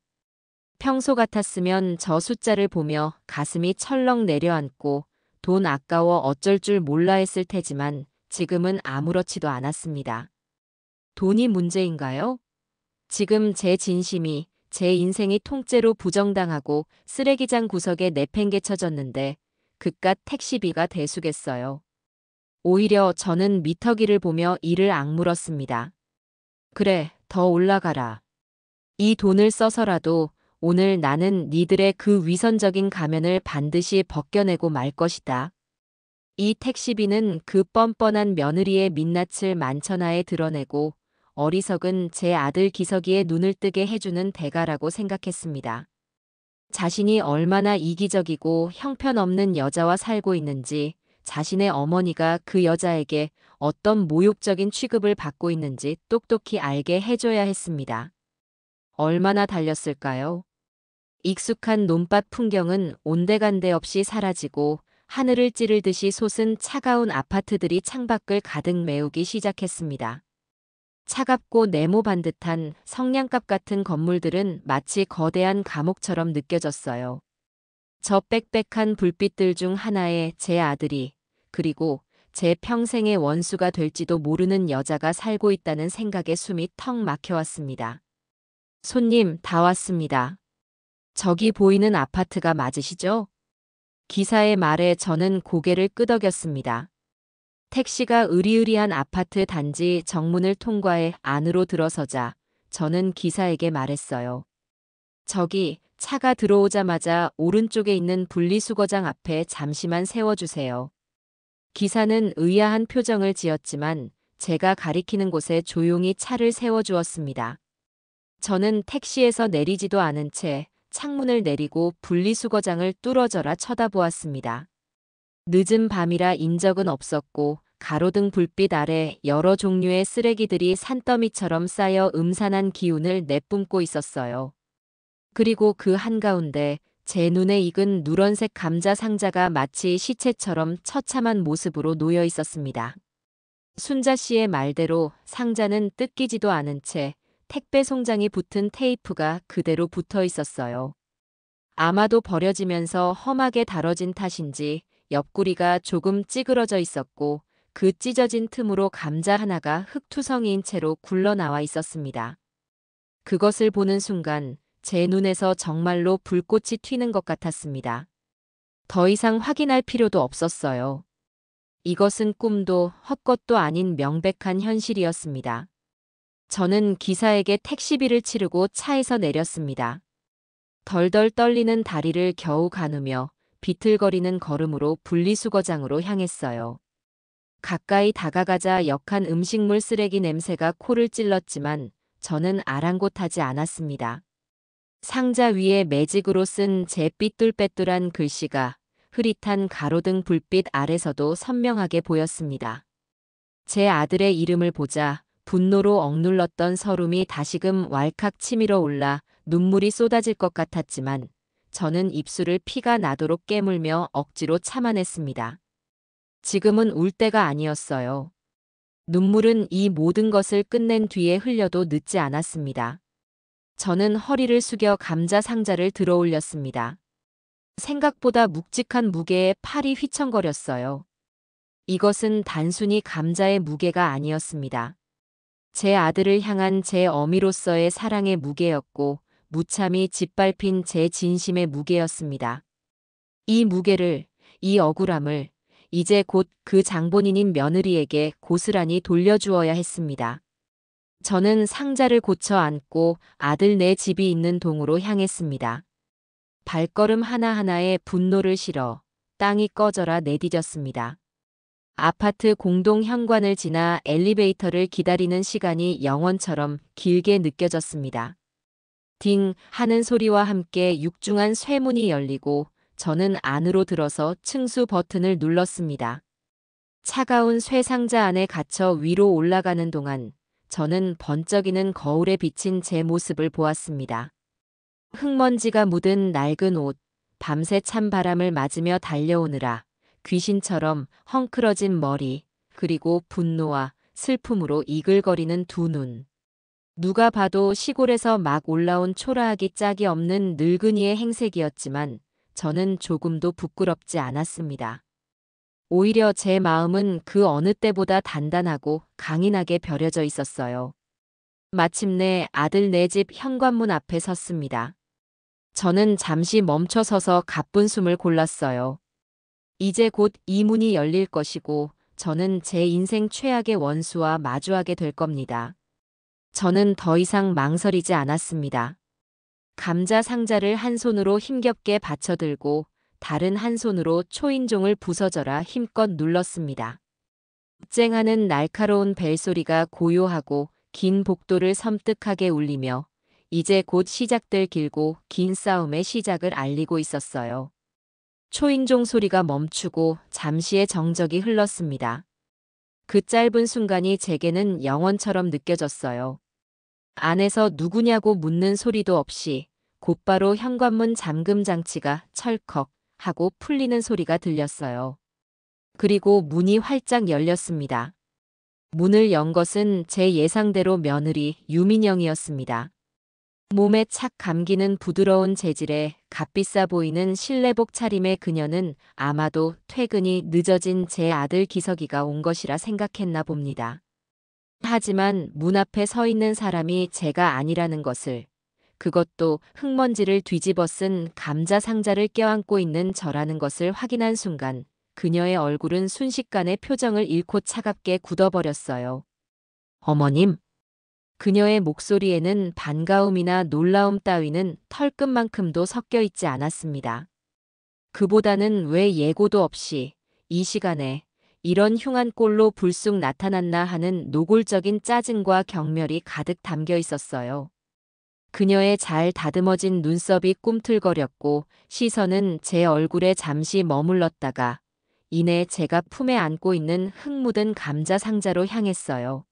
평소 같았으면 저 숫자를 보며 가슴이 철렁 내려앉고 돈 아까워 어쩔 줄 몰라 했을 테지만 지금은 아무렇지도 않았습니다. 돈이 문제인가요? 지금 제 진심이, 제 인생이 통째로 부정당하고 쓰레기장 구석에 내팽개쳐졌는데 그깟 택시비가 대수겠어요. 오히려 저는 미터기를 보며 이를 악물었습니다. 그래, 더 올라가라. 이 돈을 써서라도 오늘 나는 니들의 그 위선적인 가면을 반드시 벗겨내고 말 것이다. 이 택시비는 그 뻔뻔한 며느리의 민낯을 만천하에 드러내고 어리석은 제 아들 기석이의 눈을 뜨게 해주는 대가라고 생각했습니다. 자신이 얼마나 이기적이고 형편없는 여자와 살고 있는지, 자신의 어머니가 그 여자에게 어떤 모욕적인 취급을 받고 있는지 똑똑히 알게 해줘야 했습니다. 얼마나 달렸을까요? 익숙한 논밭 풍경은 온데간데 없이 사라지고 하늘을 찌르듯이 솟은 차가운 아파트들이 창밖을 가득 메우기 시작했습니다. 차갑고 네모 반듯한 성냥갑 같은 건물들은 마치 거대한 감옥처럼 느껴졌어요. 저 빽빽한 불빛들 중 하나에 제 아들이, 그리고 제 평생의 원수가 될지도 모르는 여자가 살고 있다는 생각에 숨이 턱 막혀왔습니다. 손님, 다 왔습니다. 저기 보이는 아파트가 맞으시죠? 기사의 말에 저는 고개를 끄덕였습니다. 택시가 으리으리한 아파트 단지 정문을 통과해 안으로 들어서자 저는 기사에게 말했어요. 저기 차가 들어오자마자 오른쪽에 있는 분리수거장 앞에 잠시만 세워주세요. 기사는 의아한 표정을 지었지만 제가 가리키는 곳에 조용히 차를 세워주었습니다. 저는 택시에서 내리지도 않은 채 창문을 내리고 분리수거장을 뚫어져라 쳐다보았습니다. 늦은 밤이라 인적은 없었고 가로등 불빛 아래 여러 종류의 쓰레기들이 산더미처럼 쌓여 음산한 기운을 내뿜고 있었어요. 그리고 그 한가운데 제 눈에 익은 누런색 감자 상자가 마치 시체처럼 처참한 모습으로 놓여 있었습니다. 순자 씨의 말대로 상자는 뜯기지도 않은 채 택배 송장이 붙은 테이프가 그대로 붙어 있었어요. 아마도 버려지면서 험하게 다뤄진 탓인지 옆구리가 조금 찌그러져 있었고 그 찢어진 틈으로 감자 하나가 흙투성이인 채로 굴러나와 있었습니다. 그것을 보는 순간 제 눈에서 정말로 불꽃이 튀는 것 같았습니다. 더 이상 확인할 필요도 없었어요. 이것은 꿈도 헛것도 아닌 명백한 현실이었습니다. 저는 기사에게 택시비를 치르고 차에서 내렸습니다. 덜덜 떨리는 다리를 겨우 가누며 비틀거리는 걸음으로 분리수거장으로 향했어요. 가까이 다가가자 역한 음식물 쓰레기 냄새가 코를 찔렀지만 저는 아랑곳하지 않았습니다. 상자 위에 매직으로 쓴 제 삐뚤빼뚤한 글씨가 흐릿한 가로등 불빛 아래서도 선명하게 보였습니다. 제 아들의 이름을 보자 분노로 억눌렀던 서름이 다시금 왈칵 치밀어 올라 눈물이 쏟아질 것 같았지만 저는 입술을 피가 나도록 깨물며 억지로 참아냈습니다. 지금은 울 때가 아니었어요. 눈물은 이 모든 것을 끝낸 뒤에 흘려도 늦지 않았습니다. 저는 허리를 숙여 감자 상자를 들어 올렸습니다. 생각보다 묵직한 무게에 팔이 휘청거렸어요. 이것은 단순히 감자의 무게가 아니었습니다. 제 아들을 향한 제 어미로서의 사랑의 무게였고 무참히 짓밟힌 제 진심의 무게였습니다. 이 무게를, 이 억울함을 이제 곧 그 장본인인 며느리에게 고스란히 돌려주어야 했습니다. 저는 상자를 고쳐 안고 아들 내 집이 있는 동으로 향했습니다. 발걸음 하나하나에 분노를 실어 땅이 꺼져라 내디뎠습니다. 아파트 공동 현관을 지나 엘리베이터를 기다리는 시간이 영원처럼 길게 느껴졌습니다. 딩 하는 소리와 함께 육중한 쇠문이 열리고 저는 안으로 들어서 층수 버튼을 눌렀습니다. 차가운 쇠상자 안에 갇혀 위로 올라가는 동안 저는 번쩍이는 거울에 비친 제 모습을 보았습니다. 흙먼지가 묻은 낡은 옷, 밤새 찬 바람을 맞으며 달려오느라 귀신처럼 헝클어진 머리, 그리고 분노와 슬픔으로 이글거리는 두 눈. 누가 봐도 시골에서 막 올라온 초라하기 짝이 없는 늙은이의 행색이었지만 저는 조금도 부끄럽지 않았습니다. 오히려 제 마음은 그 어느 때보다 단단하고 강인하게 벼려져 있었어요. 마침내 아들 네 집 현관문 앞에 섰습니다. 저는 잠시 멈춰서서 가쁜 숨을 골랐어요. 이제 곧 이 문이 열릴 것이고 저는 제 인생 최악의 원수와 마주하게 될 겁니다. 저는 더 이상 망설이지 않았습니다. 감자 상자를 한 손으로 힘겹게 받쳐들고 다른 한 손으로 초인종을 부서져라 힘껏 눌렀습니다. 쨍하는 날카로운 벨소리가 고요하고 긴 복도를 섬뜩하게 울리며 이제 곧 시작될 길고 긴 싸움의 시작을 알리고 있었어요. 초인종 소리가 멈추고 잠시의 정적이 흘렀습니다. 그 짧은 순간이 제게는 영원처럼 느껴졌어요. 안에서 누구냐고 묻는 소리도 없이 곧바로 현관문 잠금 장치가 철컥 하고 풀리는 소리가 들렸어요. 그리고 문이 활짝 열렸습니다. 문을 연 것은 제 예상대로 며느리 유민영이었습니다. 몸에 착 감기는 부드러운 재질에 값비싸 보이는 실내복 차림의 그녀는 아마도 퇴근이 늦어진 제 아들 기석이가 온 것이라 생각했나 봅니다. 하지만 문 앞에 서 있는 사람이 제가 아니라는 것을, 그것도 흙먼지를 뒤집어 쓴 감자 상자를 껴안고 있는 저라는 것을 확인한 순간 그녀의 얼굴은 순식간에 표정을 잃고 차갑게 굳어버렸어요. 어머님. 그녀의 목소리에는 반가움이나 놀라움 따위는 털끝만큼도 섞여 있지 않았습니다. 그보다는 왜 예고도 없이 이 시간에 이런 흉한 꼴로 불쑥 나타났나 하는 노골적인 짜증과 경멸이 가득 담겨 있었어요. 그녀의 잘 다듬어진 눈썹이 꿈틀거렸고 시선은 제 얼굴에 잠시 머물렀다가 이내 제가 품에 안고 있는 흙 묻은 감자 상자로 향했어요.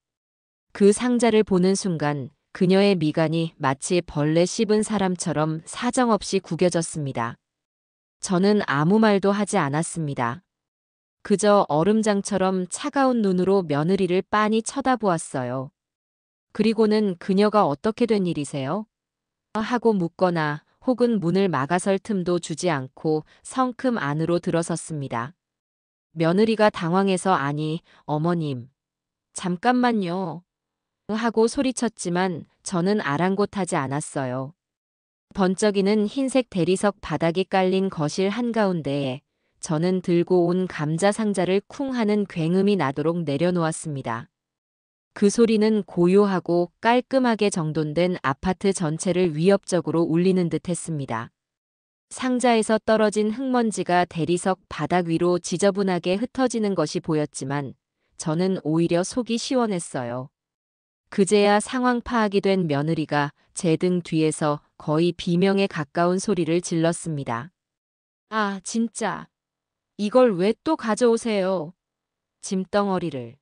그 상자를 보는 순간 그녀의 미간이 마치 벌레 씹은 사람처럼 사정없이 구겨졌습니다. 저는 아무 말도 하지 않았습니다. 그저 얼음장처럼 차가운 눈으로 며느리를 빤히 쳐다보았어요. 그리고는 그녀가 어떻게 된 일이세요? 하고 묻거나 혹은 문을 막아설 틈도 주지 않고 성큼 안으로 들어섰습니다. 며느리가 당황해서 아니, 어머님. 잠깐만요. 하고 소리쳤지만 저는 아랑곳하지 않았어요. 번쩍이는 흰색 대리석 바닥이 깔린 거실 한가운데에 저는 들고 온 감자 상자를 쿵 하는 굉음이 나도록 내려놓았습니다. 그 소리는 고요하고 깔끔하게 정돈된 아파트 전체를 위협적으로 울리는 듯 했습니다. 상자에서 떨어진 흙먼지가 대리석 바닥 위로 지저분하게 흩어지는 것이 보였지만 저는 오히려 속이 시원했어요. 그제야 상황 파악이 된 며느리가 제 등 뒤에서 거의 비명에 가까운 소리를 질렀습니다. 아, 진짜. 이걸 왜 또 가져오세요? 짐덩어리를.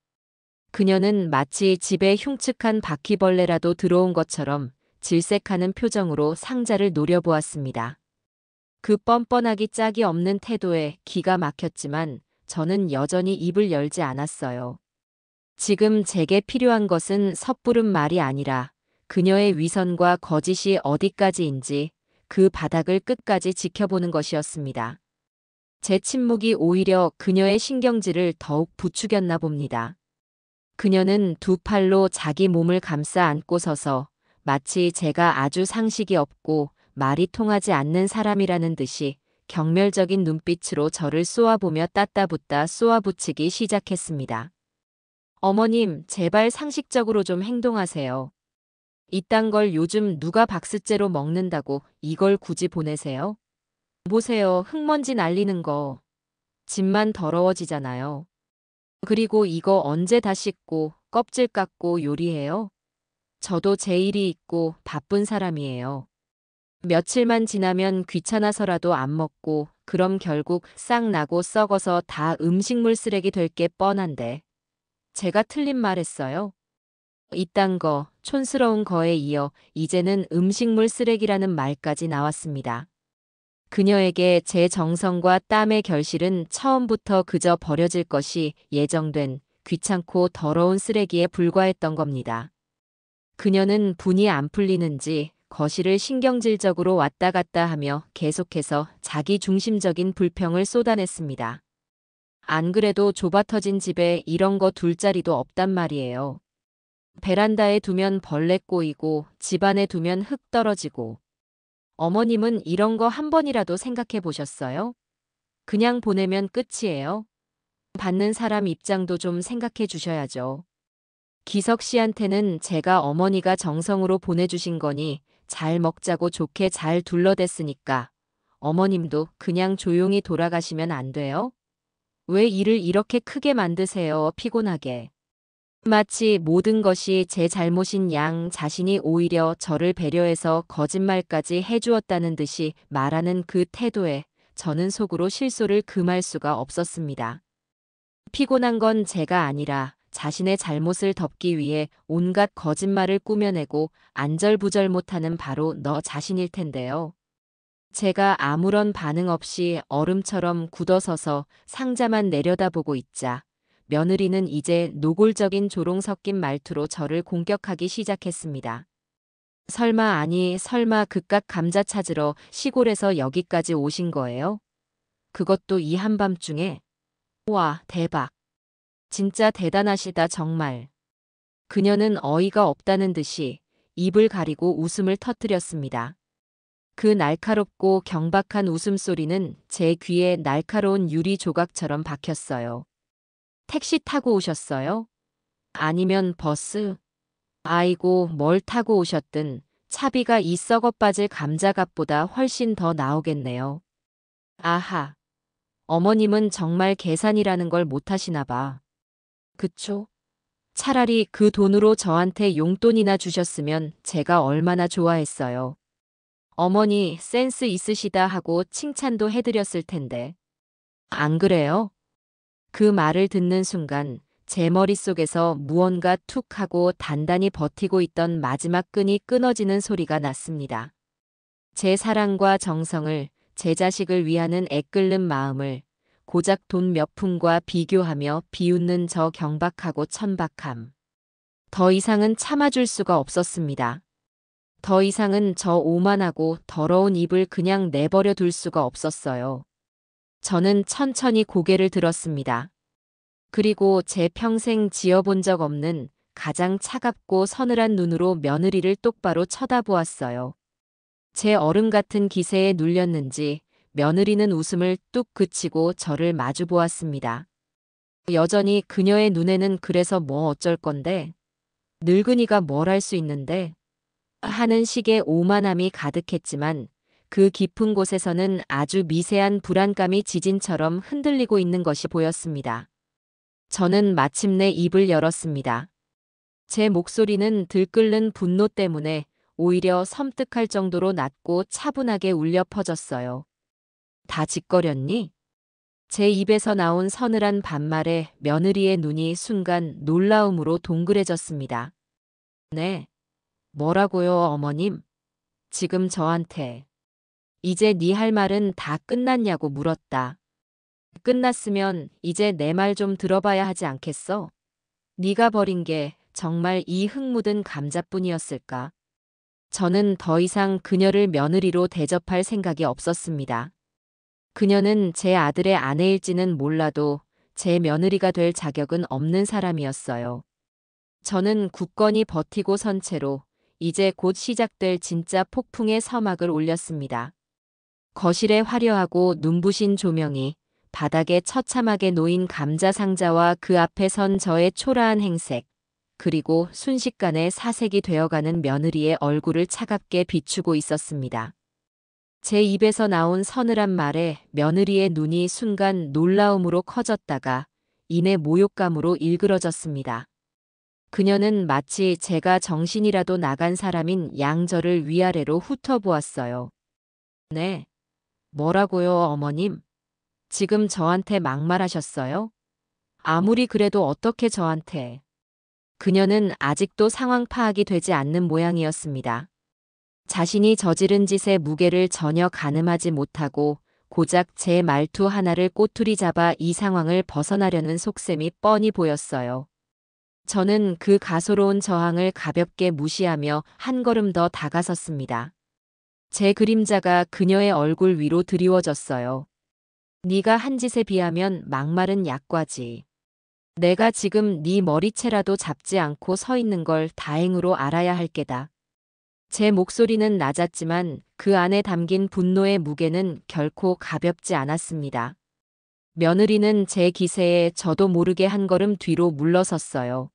그녀는 마치 집에 흉측한 바퀴벌레라도 들어온 것처럼 질색하는 표정으로 상자를 노려보았습니다. 그 뻔뻔하기 짝이 없는 태도에 기가 막혔지만 저는 여전히 입을 열지 않았어요. 지금 제게 필요한 것은 섣부른 말이 아니라 그녀의 위선과 거짓이 어디까지인지 그 바닥을 끝까지 지켜보는 것이었습니다. 제 침묵이 오히려 그녀의 신경질을 더욱 부추겼나 봅니다. 그녀는 두 팔로 자기 몸을 감싸 안고 서서 마치 제가 아주 상식이 없고 말이 통하지 않는 사람이라는 듯이 경멸적인 눈빛으로 저를 쏘아보며 따따붙다 쏘아붙이기 시작했습니다. 어머님, 제발 상식적으로 좀 행동하세요. 이딴 걸 요즘 누가 박스째로 먹는다고 이걸 굳이 보내세요? 보세요, 흙먼지 날리는 거. 집만 더러워지잖아요. 그리고 이거 언제 다 씻고 껍질 깎고 요리해요? 저도 제 일이 있고 바쁜 사람이에요. 며칠만 지나면 귀찮아서라도 안 먹고 그럼 결국 싹 나고 썩어서 다 음식물 쓰레기 될 게 뻔한데 제가 틀린 말 했어요? 이딴 거, 촌스러운 거에 이어 이제는 음식물 쓰레기라는 말까지 나왔습니다. 그녀에게 제 정성과 땀의 결실은 처음부터 그저 버려질 것이 예정된 귀찮고 더러운 쓰레기에 불과했던 겁니다. 그녀는 분이 안 풀리는지 거실을 신경질적으로 왔다 갔다 하며 계속해서 자기 중심적인 불평을 쏟아냈습니다. 안 그래도 좁아터진 집에 이런 거 둘 자리도 없단 말이에요. 베란다에 두면 벌레 꼬이고 집안에 두면 흙 떨어지고. 어머님은 이런 거 한 번이라도 생각해 보셨어요? 그냥 보내면 끝이에요. 받는 사람 입장도 좀 생각해 주셔야죠. 기석 씨한테는 제가 어머니가 정성으로 보내주신 거니 잘 먹자고 좋게 잘 둘러댔으니까 어머님도 그냥 조용히 돌아가시면 안 돼요? 왜 일을 이렇게 크게 만드세요, 피곤하게. 마치 모든 것이 제 잘못인 양 자신이 오히려 저를 배려해서 거짓말까지 해주었다는 듯이 말하는 그 태도에 저는 속으로 실소를 금할 수가 없었습니다. 피곤한 건 제가 아니라 자신의 잘못을 덮기 위해 온갖 거짓말을 꾸며내고 안절부절 못하는 바로 너 자신일 텐데요. 제가 아무런 반응 없이 얼음처럼 굳어서서 상자만 내려다보고 있자 며느리는 이제 노골적인 조롱 섞인 말투로 저를 공격하기 시작했습니다. 설마 아니 설마 그깟 감자 찾으러 시골에서 여기까지 오신 거예요? 그것도 이 한밤중에? 와, 대박. 진짜 대단하시다 정말. 그녀는 어이가 없다는 듯이 입을 가리고 웃음을 터뜨렸습니다. 그 날카롭고 경박한 웃음소리는 제 귀에 날카로운 유리 조각처럼 박혔어요. 택시 타고 오셨어요? 아니면 버스? 아이고, 뭘 타고 오셨든 차비가 이 썩어빠질 감자값보다 훨씬 더 나오겠네요. 아하. 어머님은 정말 계산이라는 걸 못하시나 봐. 그쵸? 차라리 그 돈으로 저한테 용돈이나 주셨으면 제가 얼마나 좋아했어요. 어머니 센스 있으시다 하고 칭찬도 해드렸을 텐데. 안 그래요? 그 말을 듣는 순간 제 머릿속에서 무언가 툭 하고 단단히 버티고 있던 마지막 끈이 끊어지는 소리가 났습니다. 제 사랑과 정성을, 제 자식을 위하는 애끓는 마음을 고작 돈 몇 푼과 비교하며 비웃는 저 경박하고 천박함. 더 이상은 참아줄 수가 없었습니다. 더 이상은 저 오만하고 더러운 입을 그냥 내버려 둘 수가 없었어요. 저는 천천히 고개를 들었습니다. 그리고 제 평생 지어본 적 없는 가장 차갑고 서늘한 눈으로 며느리를 똑바로 쳐다보았어요. 제 얼음 같은 기세에 눌렸는지 며느리는 웃음을 뚝 그치고 저를 마주 보았습니다. 여전히 그녀의 눈에는 그래서 뭐 어쩔 건데? 늙은이가 뭘 할 수 있는데? 하는 식의 오만함이 가득했지만 그 깊은 곳에서는 아주 미세한 불안감이 지진처럼 흔들리고 있는 것이 보였습니다. 저는 마침내 입을 열었습니다. 제 목소리는 들끓는 분노 때문에 오히려 섬뜩할 정도로 낮고 차분하게 울려 퍼졌어요. 다 짓거렸니? 제 입에서 나온 서늘한 반말에 며느리의 눈이 순간 놀라움으로 동그래졌습니다. 네. 뭐라고요, 어머님? 지금 저한테. 이제 네 할 말은 다 끝났냐고 물었다. 끝났으면 이제 내 말 좀 들어봐야 하지 않겠어? 네가 버린 게 정말 이 흙 묻은 감자뿐이었을까? 저는 더 이상 그녀를 며느리로 대접할 생각이 없었습니다. 그녀는 제 아들의 아내일지는 몰라도 제 며느리가 될 자격은 없는 사람이었어요. 저는 굳건히 버티고 선 채로 이제 곧 시작될 진짜 폭풍의 서막을 올렸습니다. 거실에 화려하고 눈부신 조명이 바닥에 처참하게 놓인 감자 상자와 그 앞에 선 저의 초라한 행색, 그리고 순식간에 사색이 되어가는 며느리의 얼굴을 차갑게 비추고 있었습니다. 제 입에서 나온 서늘한 말에 며느리의 눈이 순간 놀라움으로 커졌다가 이내 모욕감으로 일그러졌습니다. 그녀는 마치 제가 정신이라도 나간 사람인 양 저를 위아래로 훑어보았어요. 네. 뭐라고요, 어머님? 지금 저한테 막말하셨어요? 아무리 그래도 어떻게 저한테. 그녀는 아직도 상황 파악이 되지 않는 모양이었습니다. 자신이 저지른 짓의 무게를 전혀 가늠하지 못하고 고작 제 말투 하나를 꼬투리 잡아 이 상황을 벗어나려는 속셈이 뻔히 보였어요. 저는 그 가소로운 저항을 가볍게 무시하며 한 걸음 더 다가섰습니다. 제 그림자가 그녀의 얼굴 위로 드리워졌어요. 네가 한 짓에 비하면 막말은 약과지. 내가 지금 네 머리채라도 잡지 않고 서 있는 걸 다행으로 알아야 할 게다. 제 목소리는 낮았지만 그 안에 담긴 분노의 무게는 결코 가볍지 않았습니다. 며느리는 제 기세에 저도 모르게 한 걸음 뒤로 물러섰어요.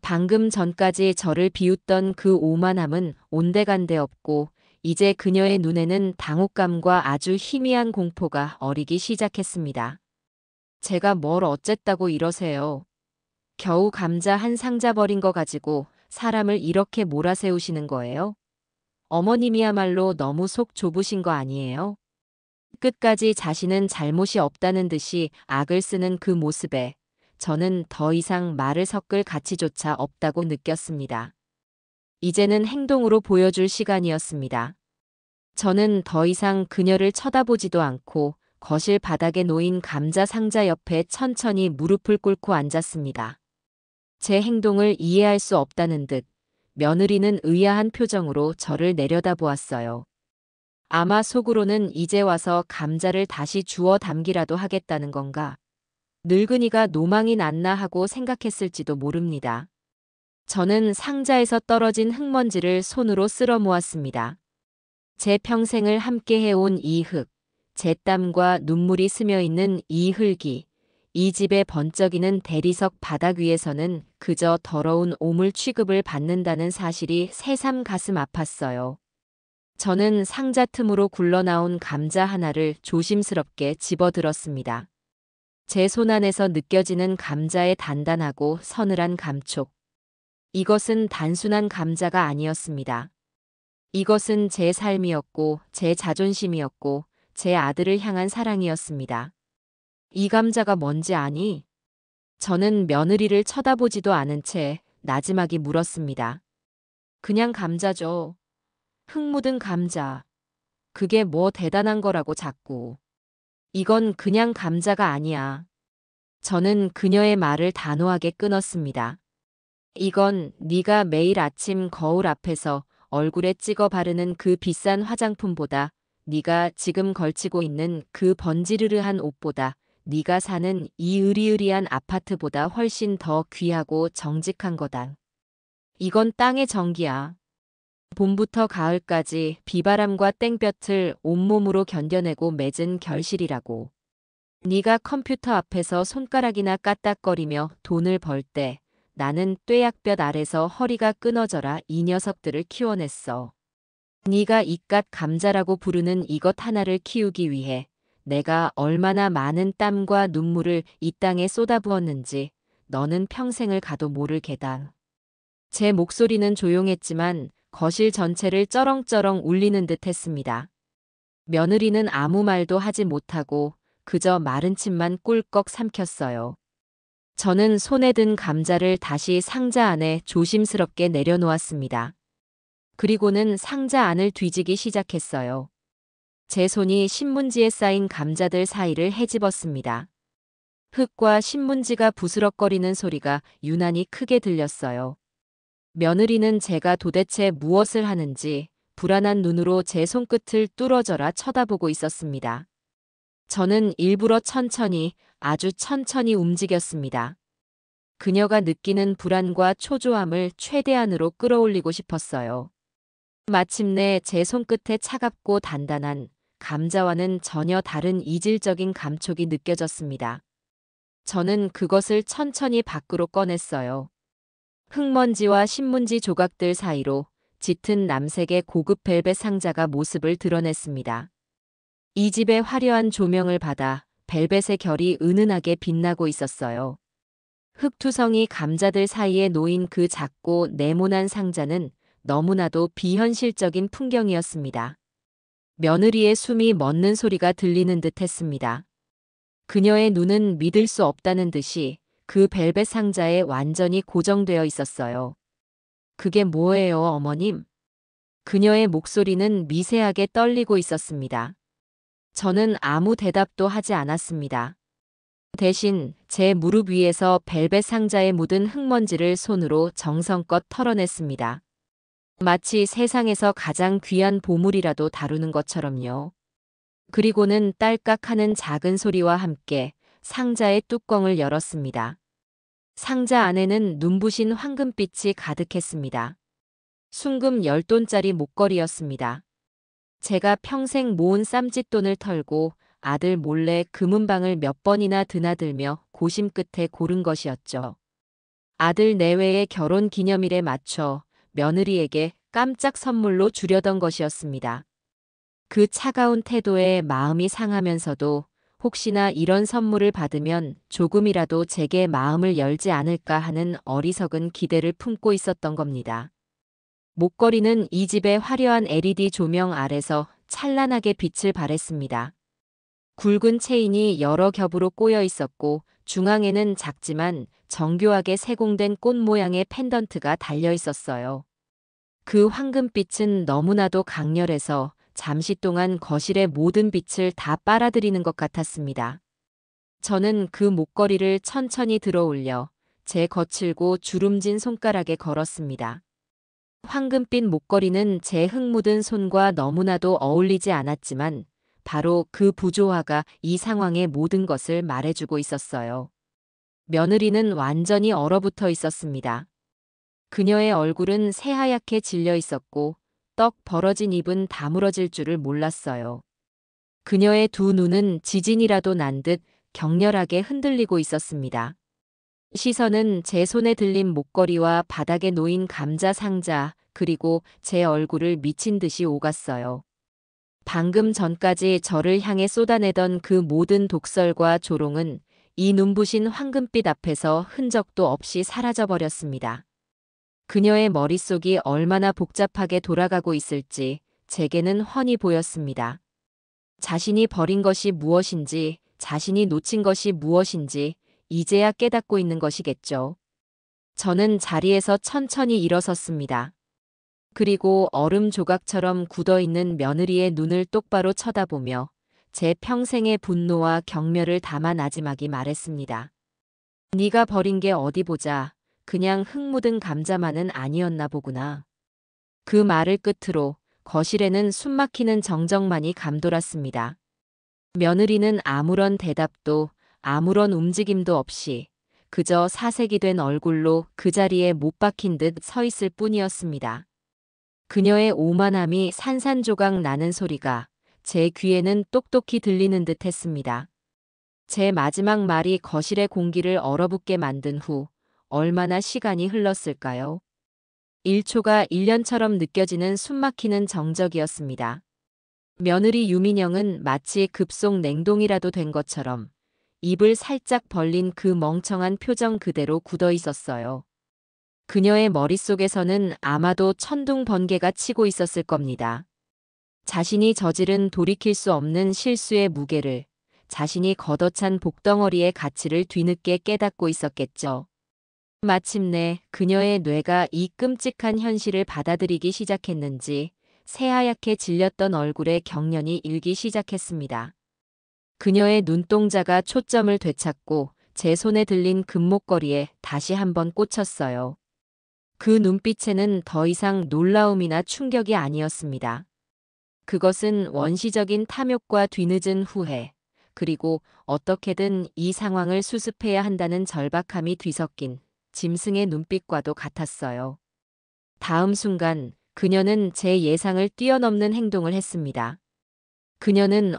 방금 전까지 저를 비웃던 그 오만함은 온데간데 없고 이제 그녀의 눈에는 당혹감과 아주 희미한 공포가 어리기 시작했습니다. 제가 뭘 어쨌다고 이러세요. 겨우 감자 한 상자 버린 거 가지고 사람을 이렇게 몰아세우시는 거예요? 어머님이야말로 너무 속 좁으신 거 아니에요? 끝까지 자신은 잘못이 없다는 듯이 악을 쓰는 그 모습에 저는 더 이상 말을 섞을 가치조차 없다고 느꼈습니다. 이제는 행동으로 보여줄 시간이었습니다. 저는 더 이상 그녀를 쳐다보지도 않고 거실 바닥에 놓인 감자 상자 옆에 천천히 무릎을 꿇고 앉았습니다. 제 행동을 이해할 수 없다는 듯 며느리는 의아한 표정으로 저를 내려다보았어요. 아마 속으로는 이제 와서 감자를 다시 주워 담기라도 하겠다는 건가. 늙은이가 노망이 났나 하고 생각했을지도 모릅니다. 저는 상자에서 떨어진 흙먼지를 손으로 쓸어 모았습니다. 제 평생을 함께 해온 이 흙, 제 땀과 눈물이 스며 있는 이 흙이 이 집의 번쩍이는 대리석 바닥 위에서는 그저 더러운 오물 취급을 받는다는 사실이 새삼 가슴 아팠어요. 저는 상자 틈으로 굴러나온 감자 하나를 조심스럽게 집어들었습니다. 제 손 안에서 느껴지는 감자의 단단하고 서늘한 감촉. 이것은 단순한 감자가 아니었습니다. 이것은 제 삶이었고, 제 자존심이었고, 제 아들을 향한 사랑이었습니다. 이 감자가 뭔지 아니? 저는 며느리를 쳐다보지도 않은 채 나지막이 물었습니다. 그냥 감자죠. 흙 묻은 감자. 그게 뭐 대단한 거라고 자꾸. 이건 그냥 감자가 아니야. 저는 그녀의 말을 단호하게 끊었습니다. 이건 네가 매일 아침 거울 앞에서 얼굴에 찍어 바르는 그 비싼 화장품보다, 네가 지금 걸치고 있는 그 번지르르한 옷보다, 네가 사는 이 으리으리한 아파트보다 훨씬 더 귀하고 정직한 거다. 이건 땅의 정기야. 봄부터 가을까지 비바람과 땡볕을 온몸으로 견뎌내고 맺은 결실이라고. 네가 컴퓨터 앞에서 손가락이나 까딱거리며 돈을 벌 때 나는 뙤약볕 아래서 허리가 끊어져라 이 녀석들을 키워냈어. 네가 이깟 감자라고 부르는 이것 하나를 키우기 위해 내가 얼마나 많은 땀과 눈물을 이 땅에 쏟아부었는지 너는 평생을 가도 모를 게다. 제 목소리는 조용했지만 거실 전체를 쩌렁쩌렁 울리는 듯 했습니다. 며느리는 아무 말도 하지 못하고 그저 마른 침만 꿀꺽 삼켰어요. 저는 손에 든 감자를 다시 상자 안에 조심스럽게 내려놓았습니다. 그리고는 상자 안을 뒤지기 시작했어요. 제 손이 신문지에 쌓인 감자들 사이를 헤집었습니다. 흙과 신문지가 부스럭거리는 소리가 유난히 크게 들렸어요. 며느리는 제가 도대체 무엇을 하는지 불안한 눈으로 제 손끝을 뚫어져라 쳐다보고 있었습니다. 저는 일부러 천천히, 아주 천천히 움직였습니다. 그녀가 느끼는 불안과 초조함을 최대한으로 끌어올리고 싶었어요. 마침내 제 손끝에 차갑고 단단한 감자와는 전혀 다른 이질적인 감촉이 느껴졌습니다. 저는 그것을 천천히 밖으로 꺼냈어요. 흙먼지와 신문지 조각들 사이로 짙은 남색의 고급 벨벳 상자가 모습을 드러냈습니다. 이 집의 화려한 조명을 받아 벨벳의 결이 은은하게 빛나고 있었어요. 흙투성이 감자들 사이에 놓인 그 작고 네모난 상자는 너무나도 비현실적인 풍경이었습니다. 며느리의 숨이 멎는 소리가 들리는 듯 했습니다. 그녀의 눈은 믿을 수 없다는 듯이 그 벨벳 상자에 완전히 고정되어 있었어요. 그게 뭐예요, 어머님? 그녀의 목소리는 미세하게 떨리고 있었습니다. 저는 아무 대답도 하지 않았습니다. 대신 제 무릎 위에서 벨벳 상자에 묻은 흙먼지를 손으로 정성껏 털어냈습니다. 마치 세상에서 가장 귀한 보물이라도 다루는 것처럼요. 그리고는 딸깍하는 작은 소리와 함께 상자의 뚜껑을 열었습니다. 상자 안에는 눈부신 황금빛이 가득했습니다. 순금 10돈짜리 목걸이였습니다. 제가 평생 모은 쌈짓돈을 털고 아들 몰래 금은방을 몇 번이나 드나들며 고심 끝에 고른 것이었죠. 아들 내외의 결혼 기념일에 맞춰 며느리에게 깜짝 선물로 주려던 것이었습니다. 그 차가운 태도에 마음이 상하면서도 혹시나 이런 선물을 받으면 조금이라도 제게 마음을 열지 않을까 하는 어리석은 기대를 품고 있었던 겁니다. 목걸이는 이 집의 화려한 LED 조명 아래서 찬란하게 빛을 발했습니다. 굵은 체인이 여러 겹으로 꼬여 있었고 중앙에는 작지만 정교하게 세공된 꽃 모양의 펜던트가 달려 있었어요. 그 황금빛은 너무나도 강렬해서 잠시 동안 거실의 모든 빛을 다 빨아들이는 것 같았습니다. 저는 그 목걸이를 천천히 들어 올려 제 거칠고 주름진 손가락에 걸었습니다. 황금빛 목걸이는 제 흙 묻은 손과 너무나도 어울리지 않았지만 바로 그 부조화가 이 상황의 모든 것을 말해주고 있었어요. 며느리는 완전히 얼어붙어 있었습니다. 그녀의 얼굴은 새하얗게 질려 있었고 떡 벌어진 입은 다물어질 줄을 몰랐어요. 그녀의 두 눈은 지진이라도 난 듯 격렬하게 흔들리고 있었습니다. 시선은 제 손에 들린 목걸이와 바닥에 놓인 감자 상자 그리고 제 얼굴을 미친 듯이 오갔어요. 방금 전까지 저를 향해 쏟아내던 그 모든 독설과 조롱은 이 눈부신 황금빛 앞에서 흔적도 없이 사라져버렸습니다. 그녀의 머릿속이 얼마나 복잡하게 돌아가고 있을지 제게는 훤히 보였습니다. 자신이 버린 것이 무엇인지, 자신이 놓친 것이 무엇인지 이제야 깨닫고 있는 것이겠죠. 저는 자리에서 천천히 일어섰습니다. 그리고 얼음 조각처럼 굳어있는 며느리의 눈을 똑바로 쳐다보며 제 평생의 분노와 경멸을 담아 나지막이 말했습니다. 네가 버린 게 어디 보자. 그냥 흙 묻은 감자만은 아니었나 보구나. 그 말을 끝으로 거실에는 숨막히는 정적만이 감돌았습니다. 며느리는 아무런 대답도 아무런 움직임도 없이 그저 사색이 된 얼굴로 그 자리에 못 박힌 듯 서 있을 뿐이었습니다. 그녀의 오만함이 산산조각 나는 소리가 제 귀에는 똑똑히 들리는 듯 했습니다. 제 마지막 말이 거실의 공기를 얼어붙게 만든 후 얼마나 시간이 흘렀을까요? 1초가 1년처럼 느껴지는 숨막히는 정적이었습니다. 며느리 유민영은 마치 급속 냉동이라도 된 것처럼 입을 살짝 벌린 그 멍청한 표정 그대로 굳어 있었어요. 그녀의 머릿속에서는 아마도 천둥 번개가 치고 있었을 겁니다. 자신이 저지른 돌이킬 수 없는 실수의 무게를, 자신이 걷어찬 복덩어리의 가치를 뒤늦게 깨닫고 있었겠죠. 마침내 그녀의 뇌가 이 끔찍한 현실을 받아들이기 시작했는지 새하얗게 질렸던 얼굴에 경련이 일기 시작했습니다. 그녀의 눈동자가 초점을 되찾고 제 손에 들린 금목걸이에 다시 한번 꽂혔어요. 그 눈빛에는 더 이상 놀라움이나 충격이 아니었습니다. 그것은 원시적인 탐욕과 뒤늦은 후회, 그리고 어떻게든 이 상황을 수습해야 한다는 절박함이 뒤섞인 짐승의 눈빛과도 같았어요. 다음 순간 그녀는 제 예상을 뛰어넘는 행동을 했습니다. 그녀는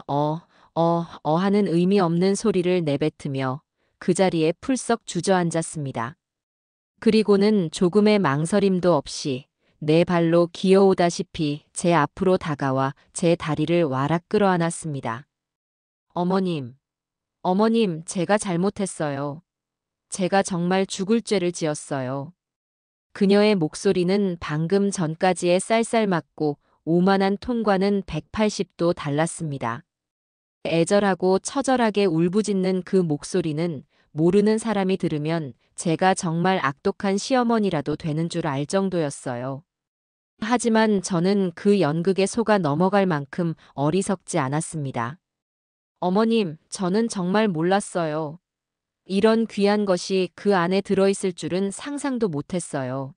하는 의미 없는 소리를 내뱉으며 그 자리에 풀썩 주저앉았습니다. 그리고는 조금의 망설임도 없이 내 발로 기어오다시피 제 앞으로 다가와 제 다리를 와락 끌어안았습니다. 어머님, 어머님, 제가 잘못했어요. 제가 정말 죽을 죄를 지었어요. 그녀의 목소리는 방금 전까지의 쌀쌀맞고 오만한 톤과는 180도 달랐습니다. 애절하고 처절하게 울부짖는 그 목소리는 모르는 사람이 들으면 제가 정말 악독한 시어머니라도 되는 줄 알 정도였어요. 하지만 저는 그 연극에 속아 넘어갈 만큼 어리석지 않았습니다. 어머님, 저는 정말 몰랐어요. 이런 귀한 것이 그 안에 들어있을 줄은 상상도 못했어요.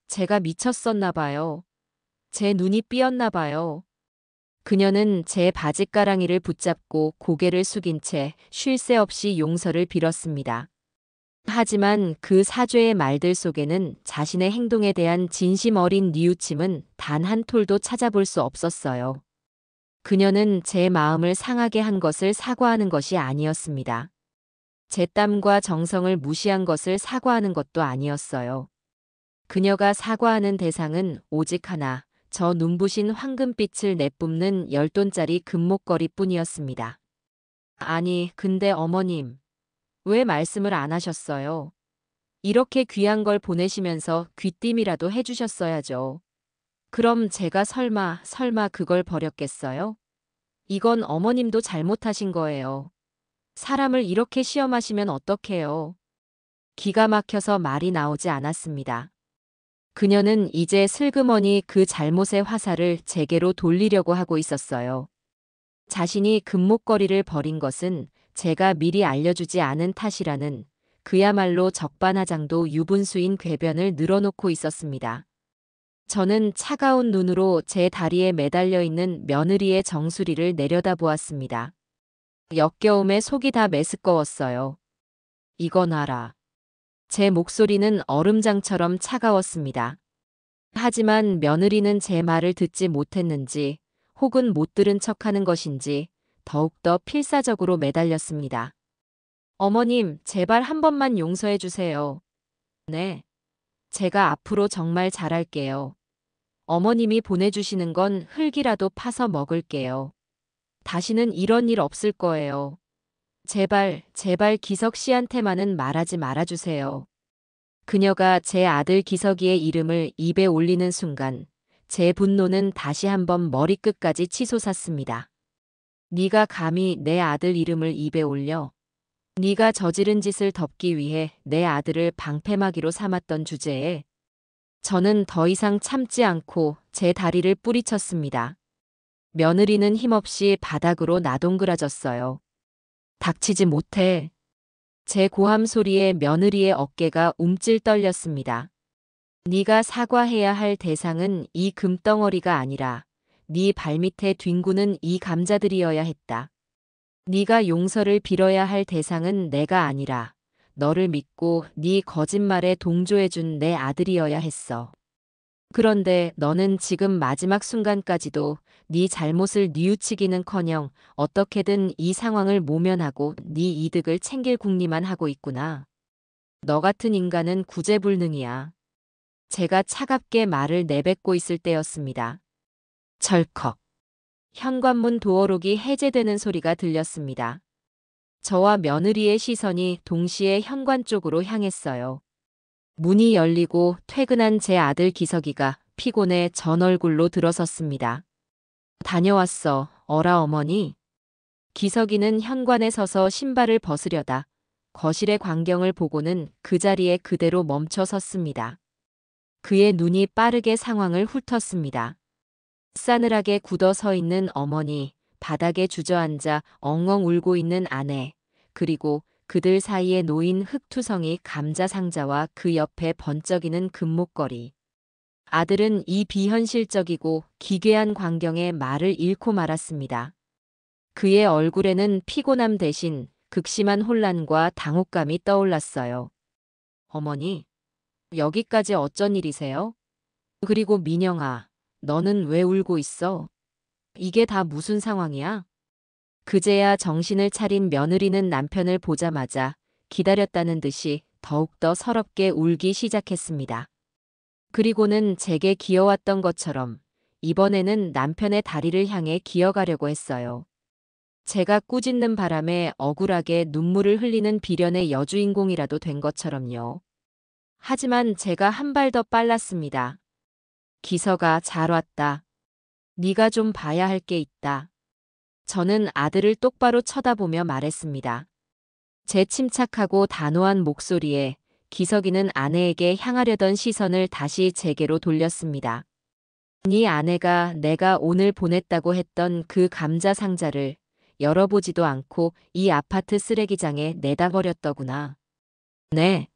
제가 미쳤었나 봐요. 제 눈이 삐었나 봐요. 그녀는 제 바짓가랑이를 붙잡고 고개를 숙인 채 쉴 새 없이 용서를 빌었습니다. 하지만 그 사죄의 말들 속에는 자신의 행동에 대한 진심 어린 뉘우침은 단 한 톨도 찾아볼 수 없었어요. 그녀는 제 마음을 상하게 한 것을 사과하는 것이 아니었습니다. 제 땀과 정성을 무시한 것을 사과하는 것도 아니었어요. 그녀가 사과하는 대상은 오직 하나, 저 눈부신 황금빛을 내뿜는 10돈짜리 금목걸이 뿐이었습니다. 아니, 근데 어머님, 왜 말씀을 안 하셨어요? 이렇게 귀한 걸 보내시면서 귀띔이라도 해주셨어야죠. 그럼 제가 설마 그걸 버렸겠어요? 이건 어머님도 잘못하신 거예요. 사람을 이렇게 시험하시면 어떡해요? 기가 막혀서 말이 나오지 않았습니다. 그녀는 이제 슬그머니 그 잘못의 화살을 제게로 돌리려고 하고 있었어요. 자신이 금목걸이를 버린 것은 제가 미리 알려주지 않은 탓이라는 그야말로 적반하장도 유분수인 궤변을 늘어놓고 있었습니다. 저는 차가운 눈으로 제 다리에 매달려 있는 며느리의 정수리를 내려다보았습니다. 역겨움에 속이 다 메스꺼웠어요. 이건 알아. 제 목소리는 얼음장처럼 차가웠습니다. 하지만 며느리는 제 말을 듣지 못했는지 혹은 못 들은 척하는 것인지 더욱더 필사적으로 매달렸습니다. 어머님, 제발 한 번만 용서해 주세요. 네. 제가 앞으로 정말 잘할게요. 어머님이 보내주시는 건 흙이라도 파서 먹을게요. 다시는 이런 일 없을 거예요. 제발 기석 씨한테만은 말하지 말아주세요. 그녀가 제 아들 기석이의 이름을 입에 올리는 순간 제 분노는 다시 한번 머리끝까지 치솟았습니다. 네가 감히 내 아들 이름을 입에 올려? 네가 저지른 짓을 덮기 위해 내 아들을 방패막이로 삼았던 주제에 저는 더 이상 참지 않고 제 다리를 뿌리쳤습니다. 며느리는 힘없이 바닥으로 나동그라졌어요. 닥치지 못해. 제 고함 소리에 며느리의 어깨가 움찔 떨렸습니다. 네가 사과해야 할 대상은 이 금덩어리가 아니라 네 발밑에 뒹구는 이 감자들이어야 했다. 네가 용서를 빌어야 할 대상은 내가 아니라 너를 믿고 네 거짓말에 동조해준 내 아들이어야 했어. 그런데 너는 지금 마지막 순간까지도 네 잘못을 뉘우치기는커녕 어떻게든 이 상황을 모면하고 네 이득을 챙길 궁리만 하고 있구나. 너 같은 인간은 구제불능이야. 제가 차갑게 말을 내뱉고 있을 때였습니다. 철컥. 현관문 도어록이 해제되는 소리가 들렸습니다. 저와 며느리의 시선이 동시에 현관 쪽으로 향했어요. 문이 열리고 퇴근한 제 아들 기석이가 피곤해 전 얼굴로 들어섰습니다. 다녀왔어, 어라 어머니. 기석이는 현관에 서서 신발을 벗으려다 거실의 광경을 보고는 그 자리에 그대로 멈춰 섰습니다. 그의 눈이 빠르게 상황을 훑었습니다. 싸늘하게 굳어 서 있는 어머니, 바닥에 주저앉아 엉엉 울고 있는 아내, 그리고 그들 사이에 놓인 흙투성이 감자 상자와 그 옆에 번쩍이는 금목걸이. 아들은 이 비현실적이고 기괴한 광경에 말을 잃고 말았습니다. 그의 얼굴에는 피곤함 대신 극심한 혼란과 당혹감이 떠올랐어요. 어머니, 여기까지 어쩐 일이세요? 그리고 민영아, 너는 왜 울고 있어? 이게 다 무슨 상황이야? 그제야 정신을 차린 며느리는 남편을 보자마자 기다렸다는 듯이 더욱더 서럽게 울기 시작했습니다. 그리고는 제게 기어왔던 것처럼 이번에는 남편의 다리를 향해 기어가려고 했어요. 제가 꾸짖는 바람에 억울하게 눈물을 흘리는 비련의 여주인공이라도 된 것처럼요. 하지만 제가 한 발 더 빨랐습니다. 기서가 잘 왔다. 네가 좀 봐야 할 게 있다. 저는 아들을 똑바로 쳐다보며 말했습니다. 제 침착하고 단호한 목소리에 기석이는 아내에게 향하려던 시선을 다시 제게로 돌렸습니다. 네 아내가 내가 오늘 보냈다고 했던 그 감자 상자를 열어보지도 않고 이 아파트 쓰레기장에 내다 버렸더구나. 네.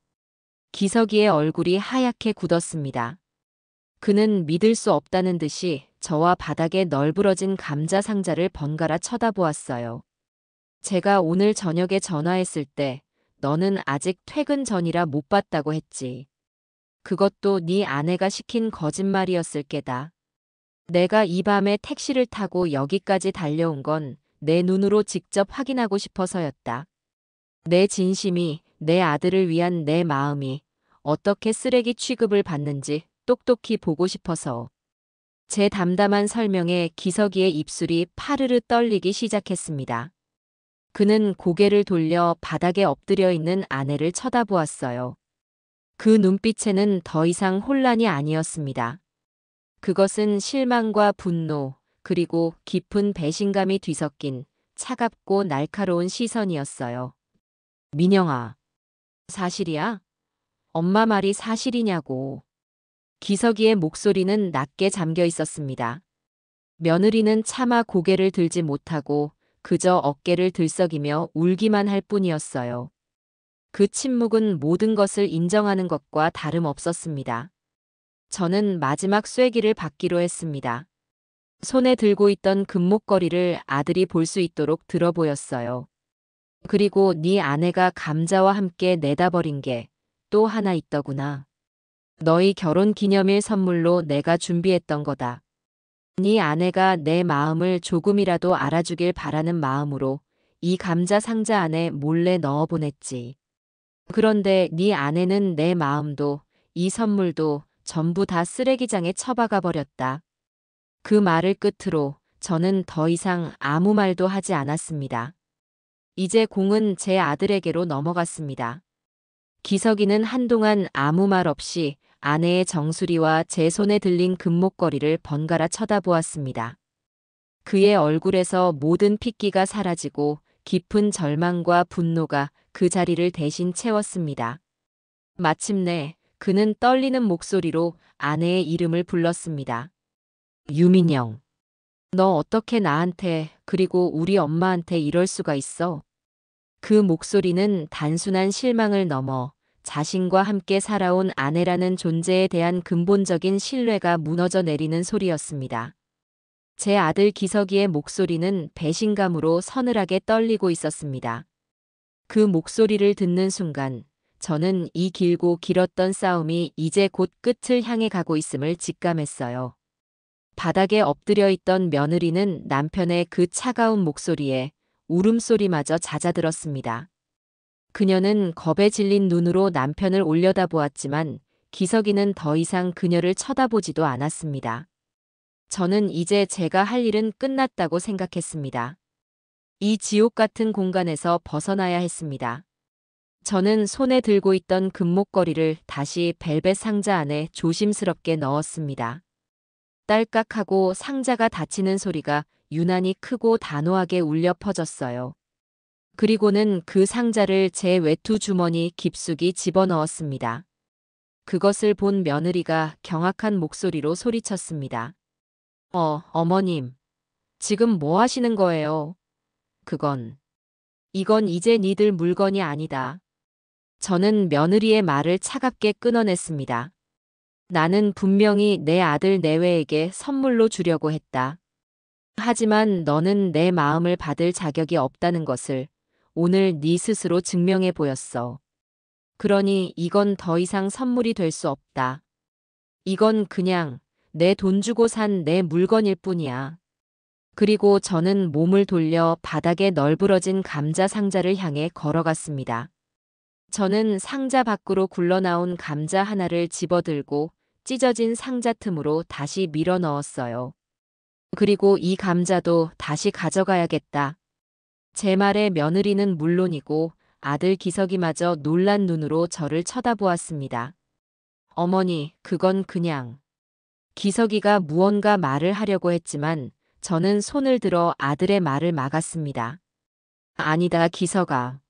기석이의 얼굴이 하얗게 굳었습니다. 그는 믿을 수 없다는 듯이 저와 바닥에 널브러진 감자 상자를 번갈아 쳐다보았어요. 제가 오늘 저녁에 전화했을 때 너는 아직 퇴근 전이라 못 봤다고 했지. 그것도 네 아내가 시킨 거짓말이었을 게다. 내가 이 밤에 택시를 타고 여기까지 달려온 건 내 눈으로 직접 확인하고 싶어서였다. 내 진심이, 내 아들을 위한 내 마음이 어떻게 쓰레기 취급을 받는지 똑똑히 보고 싶어서. 제 담담한 설명에 기석이의 입술이 파르르 떨리기 시작했습니다. 그는 고개를 돌려 바닥에 엎드려 있는 아내를 쳐다보았어요. 그 눈빛에는 더 이상 혼란이 아니었습니다. 그것은 실망과 분노, 그리고 깊은 배신감이 뒤섞인 차갑고 날카로운 시선이었어요. 민영아, 사실이야? 엄마 말이 사실이냐고. 기석이의 목소리는 낮게 잠겨 있었습니다. 며느리는 차마 고개를 들지 못하고 그저 어깨를 들썩이며 울기만 할 뿐이었어요. 그 침묵은 모든 것을 인정하는 것과 다름없었습니다. 저는 마지막 쐐기를 받기로 했습니다. 손에 들고 있던 금목걸이를 아들이 볼 수 있도록 들어 보였어요. 그리고 네 아내가 감자와 함께 내다 버린 게 또 하나 있더구나. 너희 결혼 기념일 선물로 내가 준비했던 거다. 네 아내가 내 마음을 조금이라도 알아주길 바라는 마음으로 이 감자 상자 안에 몰래 넣어 보냈지. 그런데 네 아내는 내 마음도 이 선물도 전부 다 쓰레기장에 처박아 버렸다. 그 말을 끝으로 저는 더 이상 아무 말도 하지 않았습니다. 이제 공은 제 아들에게로 넘어갔습니다. 기석이는 한동안 아무 말 없이 아내의 정수리와 제 손에 들린 금목걸이를 번갈아 쳐다보았습니다. 그의 얼굴에서 모든 핏기가 사라지고 깊은 절망과 분노가 그 자리를 대신 채웠습니다. 마침내 그는 떨리는 목소리로 아내의 이름을 불렀습니다. 유민영. 너 어떻게 나한테 그리고 우리 엄마한테 이럴 수가 있어? 그 목소리는 단순한 실망을 넘어 자신과 함께 살아온 아내라는 존재에 대한 근본적인 신뢰가 무너져 내리는 소리였습니다. 제 아들 기석이의 목소리는 배신감으로 서늘하게 떨리고 있었습니다. 그 목소리를 듣는 순간 저는 이 길고 길었던 싸움이 이제 곧 끝을 향해 가고 있음을 직감했어요. 바닥에 엎드려 있던 며느리는 남편의 그 차가운 목소리에 울음소리마저 잦아들었습니다. 그녀는 겁에 질린 눈으로 남편을 올려다보았지만 기석이는 더 이상 그녀를 쳐다보지도 않았습니다. 저는 이제 제가 할 일은 끝났다고 생각했습니다. 이 지옥 같은 공간에서 벗어나야 했습니다. 저는 손에 들고 있던 금목걸이를 다시 벨벳 상자 안에 조심스럽게 넣었습니다. 딸깍하고 상자가 닫히는 소리가 유난히 크고 단호하게 울려 퍼졌어요. 그리고는 그 상자를 제 외투 주머니 깊숙이 집어넣었습니다. 그것을 본 며느리가 경악한 목소리로 소리쳤습니다. 어머님. 지금 뭐 하시는 거예요? 이건 이제 니들 물건이 아니다. 저는 며느리의 말을 차갑게 끊어냈습니다. 나는 분명히 내 아들 내외에게 선물로 주려고 했다. 하지만 너는 내 마음을 받을 자격이 없다는 것을 오늘 네 스스로 증명해 보였어. 그러니 이건 더 이상 선물이 될 수 없다. 이건 그냥 내 돈 주고 산 내 물건일 뿐이야. 그리고 저는 몸을 돌려 바닥에 널브러진 감자 상자를 향해 걸어갔습니다. 저는 상자 밖으로 굴러나온 감자 하나를 집어들고 찢어진 상자 틈으로 다시 밀어 넣었어요. 그리고 이 감자도 다시 가져가야겠다. 제 말에 며느리는 물론이고 아들 기석이마저 놀란 눈으로 저를 쳐다보았습니다. 어머니, 그건 그냥. 기석이가 무언가 말을 하려고 했지만 저는 손을 들어 아들의 말을 막았습니다. 아니다, 기석아.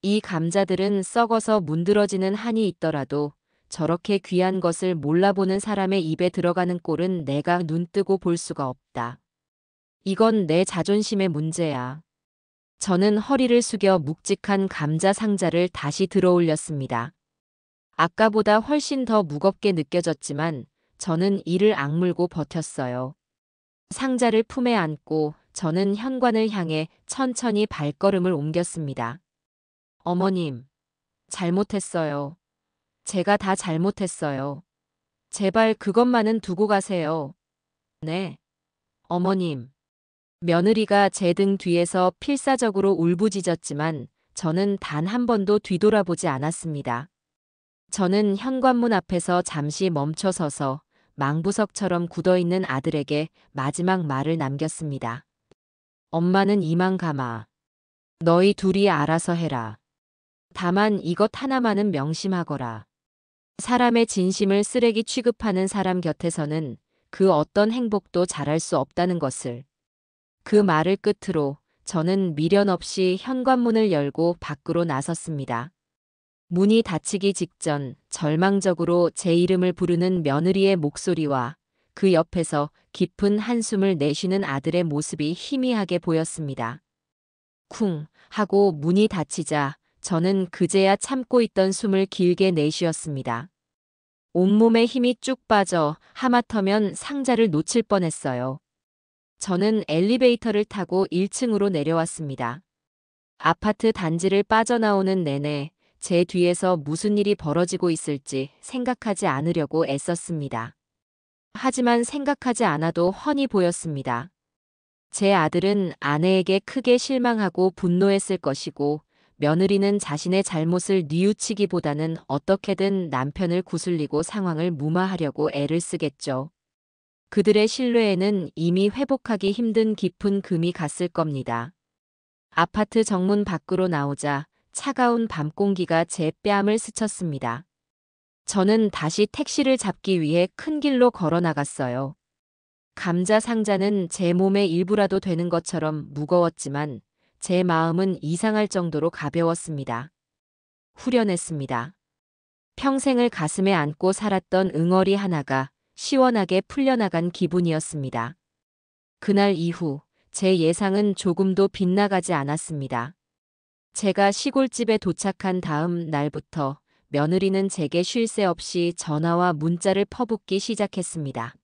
이 감자들은 썩어서 문드러지는 한이 있더라도 저렇게 귀한 것을 몰라보는 사람의 입에 들어가는 꼴은 내가 눈뜨고 볼 수가 없다. 이건 내 자존심의 문제야. 저는 허리를 숙여 묵직한 감자 상자를 다시 들어올렸습니다. 아까보다 훨씬 더 무겁게 느껴졌지만 저는 이를 악물고 버텼어요. 상자를 품에 안고 저는 현관을 향해 천천히 발걸음을 옮겼습니다. 어머님, 잘못했어요. 제가 다 잘못했어요. 제발 그것만은 두고 가세요. 네. 어머님. 며느리가 제 등 뒤에서 필사적으로 울부짖었지만 저는 단 한 번도 뒤돌아보지 않았습니다. 저는 현관문 앞에서 잠시 멈춰서서 망부석처럼 굳어있는 아들에게 마지막 말을 남겼습니다. 엄마는 이만 가마. 너희 둘이 알아서 해라. 다만 이것 하나만은 명심하거라. 사람의 진심을 쓰레기 취급하는 사람 곁에서는 그 어떤 행복도 잘할 수 없다는 것을. 그 말을 끝으로 저는 미련 없이 현관문을 열고 밖으로 나섰습니다. 문이 닫히기 직전 절망적으로 제 이름을 부르는 며느리의 목소리와 그 옆에서 깊은 한숨을 내쉬는 아들의 모습이 희미하게 보였습니다. 쿵 하고 문이 닫히자 저는 그제야 참고 있던 숨을 길게 내쉬었습니다. 온몸에 힘이 쭉 빠져 하마터면 상자를 놓칠 뻔했어요. 저는 엘리베이터를 타고 1층으로 내려왔습니다. 아파트 단지를 빠져나오는 내내 제 뒤에서 무슨 일이 벌어지고 있을지 생각하지 않으려고 애썼습니다. 하지만 생각하지 않아도 훤히 보였습니다. 제 아들은 아내에게 크게 실망하고 분노했을 것이고 며느리는 자신의 잘못을 뉘우치기보다는 어떻게든 남편을 구슬리고 상황을 무마하려고 애를 쓰겠죠. 그들의 신뢰에는 이미 회복하기 힘든 깊은 금이 갔을 겁니다. 아파트 정문 밖으로 나오자 차가운 밤 공기가 제 뺨을 스쳤습니다. 저는 다시 택시를 잡기 위해 큰 길로 걸어 나갔어요. 감자 상자는 제 몸의 일부라도 되는 것처럼 무거웠지만 제 마음은 이상할 정도로 가벼웠습니다. 후련했습니다. 평생을 가슴에 안고 살았던 응어리 하나가 시원하게 풀려나간 기분이었습니다. 그날 이후 제 예상은 조금도 빗나가지 않았습니다. 제가 시골집에 도착한 다음 날부터 며느리는 제게 쉴 새 없이 전화와 문자를 퍼붓기 시작했습니다.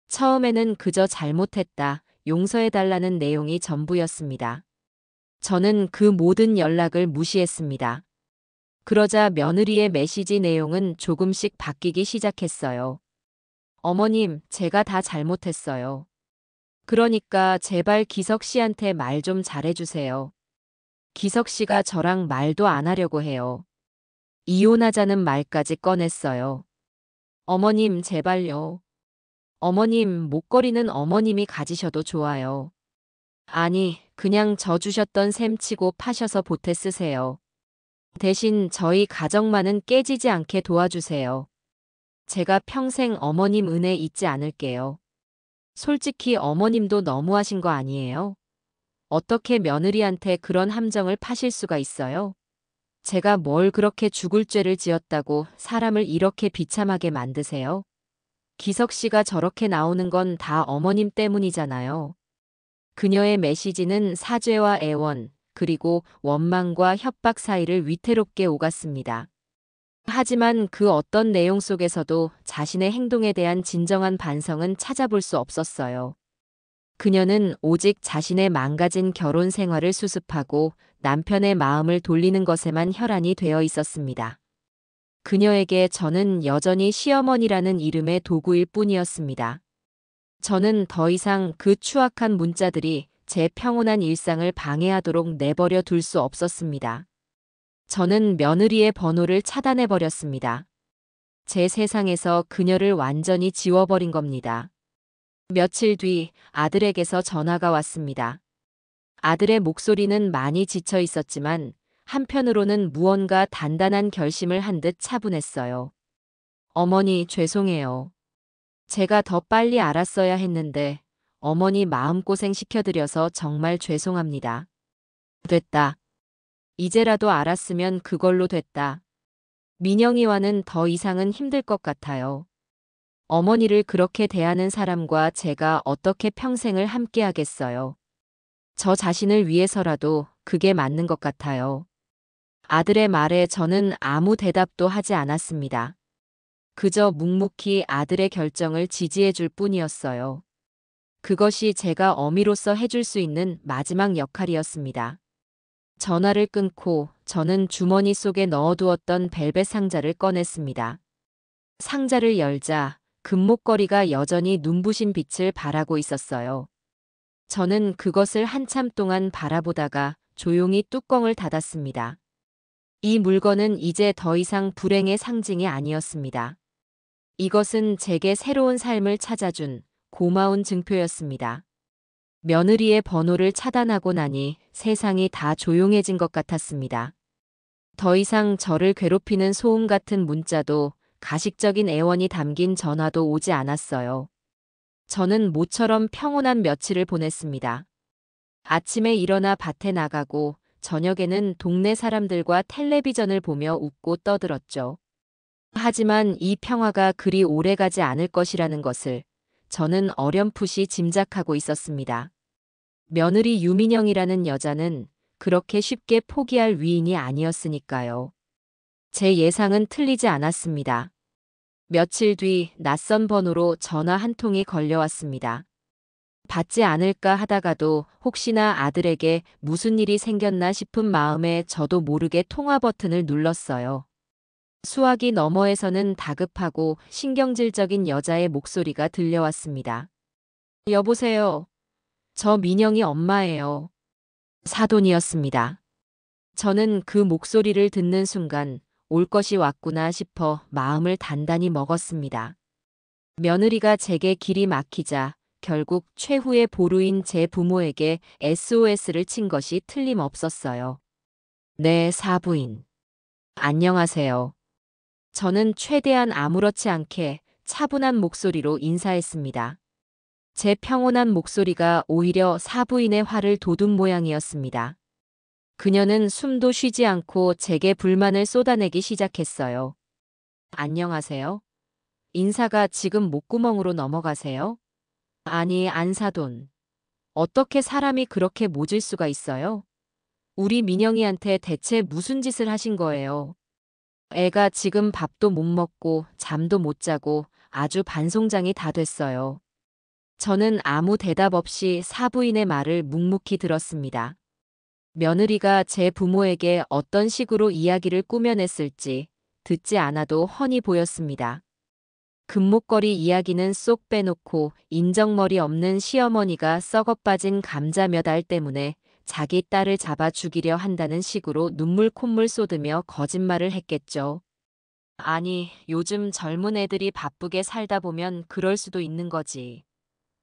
처음에는 그저 잘못했다, 용서해달라는 내용이 전부였습니다. 저는 그 모든 연락을 무시했습니다. 그러자 며느리의 메시지 내용은 조금씩 바뀌기 시작했어요. 어머님, 제가 다 잘못했어요. 그러니까 제발 기석 씨한테 말 좀 잘해주세요. 기석 씨가 저랑 말도 안 하려고 해요. 이혼하자는 말까지 꺼냈어요. 어머님, 제발요. 어머님, 목걸이는 어머님이 가지셔도 좋아요. 아니, 그냥 저 주셨던 셈 치고 파셔서 보태 쓰세요. 대신 저희 가정만은 깨지지 않게 도와주세요. 제가 평생 어머님 은혜 잊지 않을게요. 솔직히 어머님도 너무하신 거 아니에요? 어떻게 며느리한테 그런 함정을 파실 수가 있어요? 제가 뭘 그렇게 죽을 죄를 지었다고 사람을 이렇게 비참하게 만드세요? 기석 씨가 저렇게 나오는 건 다 어머님 때문이잖아요. 그녀의 메시지는 사죄와 애원, 그리고 원망과 협박 사이를 위태롭게 오갔습니다. 하지만 그 어떤 내용 속에서도 자신의 행동에 대한 진정한 반성은 찾아볼 수 없었어요. 그녀는 오직 자신의 망가진 결혼 생활을 수습하고 남편의 마음을 돌리는 것에만 혈안이 되어 있었습니다. 그녀에게 저는 여전히 시어머니라는 이름의 도구일 뿐이었습니다. 저는 더 이상 그 추악한 문자들이 제 평온한 일상을 방해하도록 내버려 둘 수 없었습니다. 저는 며느리의 번호를 차단해버렸습니다. 제 세상에서 그녀를 완전히 지워버린 겁니다. 며칠 뒤 아들에게서 전화가 왔습니다. 아들의 목소리는 많이 지쳐 있었지만 한편으로는 무언가 단단한 결심을 한 듯 차분했어요. 어머니, 죄송해요. 제가 더 빨리 알았어야 했는데 어머니 마음고생 시켜드려서 정말 죄송합니다. 됐다. 이제라도 알았으면 그걸로 됐다. 민영이와는 더 이상은 힘들 것 같아요. 어머니를 그렇게 대하는 사람과 제가 어떻게 평생을 함께 하겠어요. 저 자신을 위해서라도 그게 맞는 것 같아요. 아들의 말에 저는 아무 대답도 하지 않았습니다. 그저 묵묵히 아들의 결정을 지지해 줄 뿐이었어요. 그것이 제가 어미로서 해줄 수 있는 마지막 역할이었습니다. 전화를 끊고 저는 주머니 속에 넣어두었던 벨벳 상자를 꺼냈습니다. 상자를 열자 금목걸이가 여전히 눈부신 빛을 발하고 있었어요. 저는 그것을 한참 동안 바라보다가 조용히 뚜껑을 닫았습니다. 이 물건은 이제 더 이상 불행의 상징이 아니었습니다. 이것은 제게 새로운 삶을 찾아준 고마운 증표였습니다. 며느리의 번호를 차단하고 나니 세상이 다 조용해진 것 같았습니다. 더 이상 저를 괴롭히는 소음 같은 문자도 가식적인 애원이 담긴 전화도 오지 않았어요. 저는 모처럼 평온한 며칠을 보냈습니다. 아침에 일어나 밭에 나가고 저녁에는 동네 사람들과 텔레비전을 보며 웃고 떠들었죠. 하지만 이 평화가 그리 오래가지 않을 것이라는 것을 저는 어렴풋이 짐작하고 있었습니다. 며느리 유민영이라는 여자는 그렇게 쉽게 포기할 위인이 아니었으니까요. 제 예상은 틀리지 않았습니다. 며칠 뒤 낯선 번호로 전화 한 통이 걸려왔습니다. 받지 않을까 하다가도 혹시나 아들에게 무슨 일이 생겼나 싶은 마음에 저도 모르게 통화 버튼을 눌렀어요. 수화기 너머에서는 다급하고 신경질적인 여자의 목소리가 들려왔습니다. 여보세요. 저 민영이 엄마예요. 사돈이었습니다. 저는 그 목소리를 듣는 순간 올 것이 왔구나 싶어 마음을 단단히 먹었습니다. 며느리가 제게 길이 막히자 결국 최후의 보루인 제 부모에게 SOS를 친 것이 틀림없었어요. 네, 사부인. 안녕하세요. 저는 최대한 아무렇지 않게 차분한 목소리로 인사했습니다. 제 평온한 목소리가 오히려 사부인의 화를 돋운 모양이었습니다. 그녀는 숨도 쉬지 않고 제게 불만을 쏟아내기 시작했어요. 안녕하세요. 인사가 지금 목구멍으로 넘어가세요? 아니, 안사돈. 어떻게 사람이 그렇게 모질 수가 있어요? 우리 민영이한테 대체 무슨 짓을 하신 거예요? 애가 지금 밥도 못 먹고 잠도 못 자고 아주 반송장이 다 됐어요. 저는 아무 대답 없이 사부인의 말을 묵묵히 들었습니다. 며느리가 제 부모에게 어떤 식으로 이야기를 꾸며냈을지 듣지 않아도 훤히 보였습니다. 금목걸이 이야기는 쏙 빼놓고 인정머리 없는 시어머니가 썩어빠진 감자 몇 알 때문에 자기 딸을 잡아 죽이려 한다는 식으로 눈물 콧물 쏟으며 거짓말을 했겠죠. 아니, 요즘 젊은 애들이 바쁘게 살다 보면 그럴 수도 있는 거지.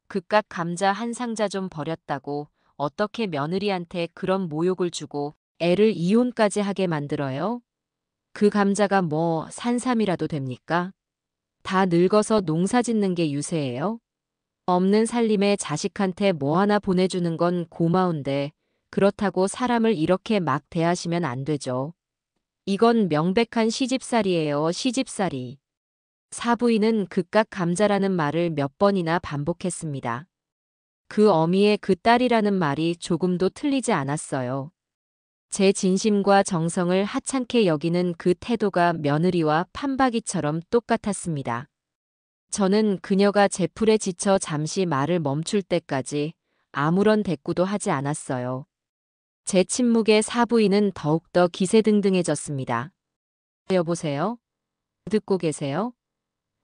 그깟 감자 한 상자 좀 버렸다고 어떻게 며느리한테 그런 모욕을 주고 애를 이혼까지 하게 만들어요? 그 감자가 뭐 산삼이라도 됩니까? 다 늙어서 농사 짓는 게 유세예요? 없는 살림에 자식한테 뭐 하나 보내주는 건 고마운데 그렇다고 사람을 이렇게 막 대하시면 안 되죠. 이건 명백한 시집살이에요, 시집살이. 사부인은 그깟 감자라는 말을 몇 번이나 반복했습니다. 그 어미의 그 딸이라는 말이 조금도 틀리지 않았어요. 제 진심과 정성을 하찮게 여기는 그 태도가 며느리와 판박이처럼 똑같았습니다. 저는 그녀가 제풀에 지쳐 잠시 말을 멈출 때까지 아무런 대꾸도 하지 않았어요. 제 침묵에 사부인은 더욱더 기세등등해졌습니다. 여보세요? 듣고 계세요?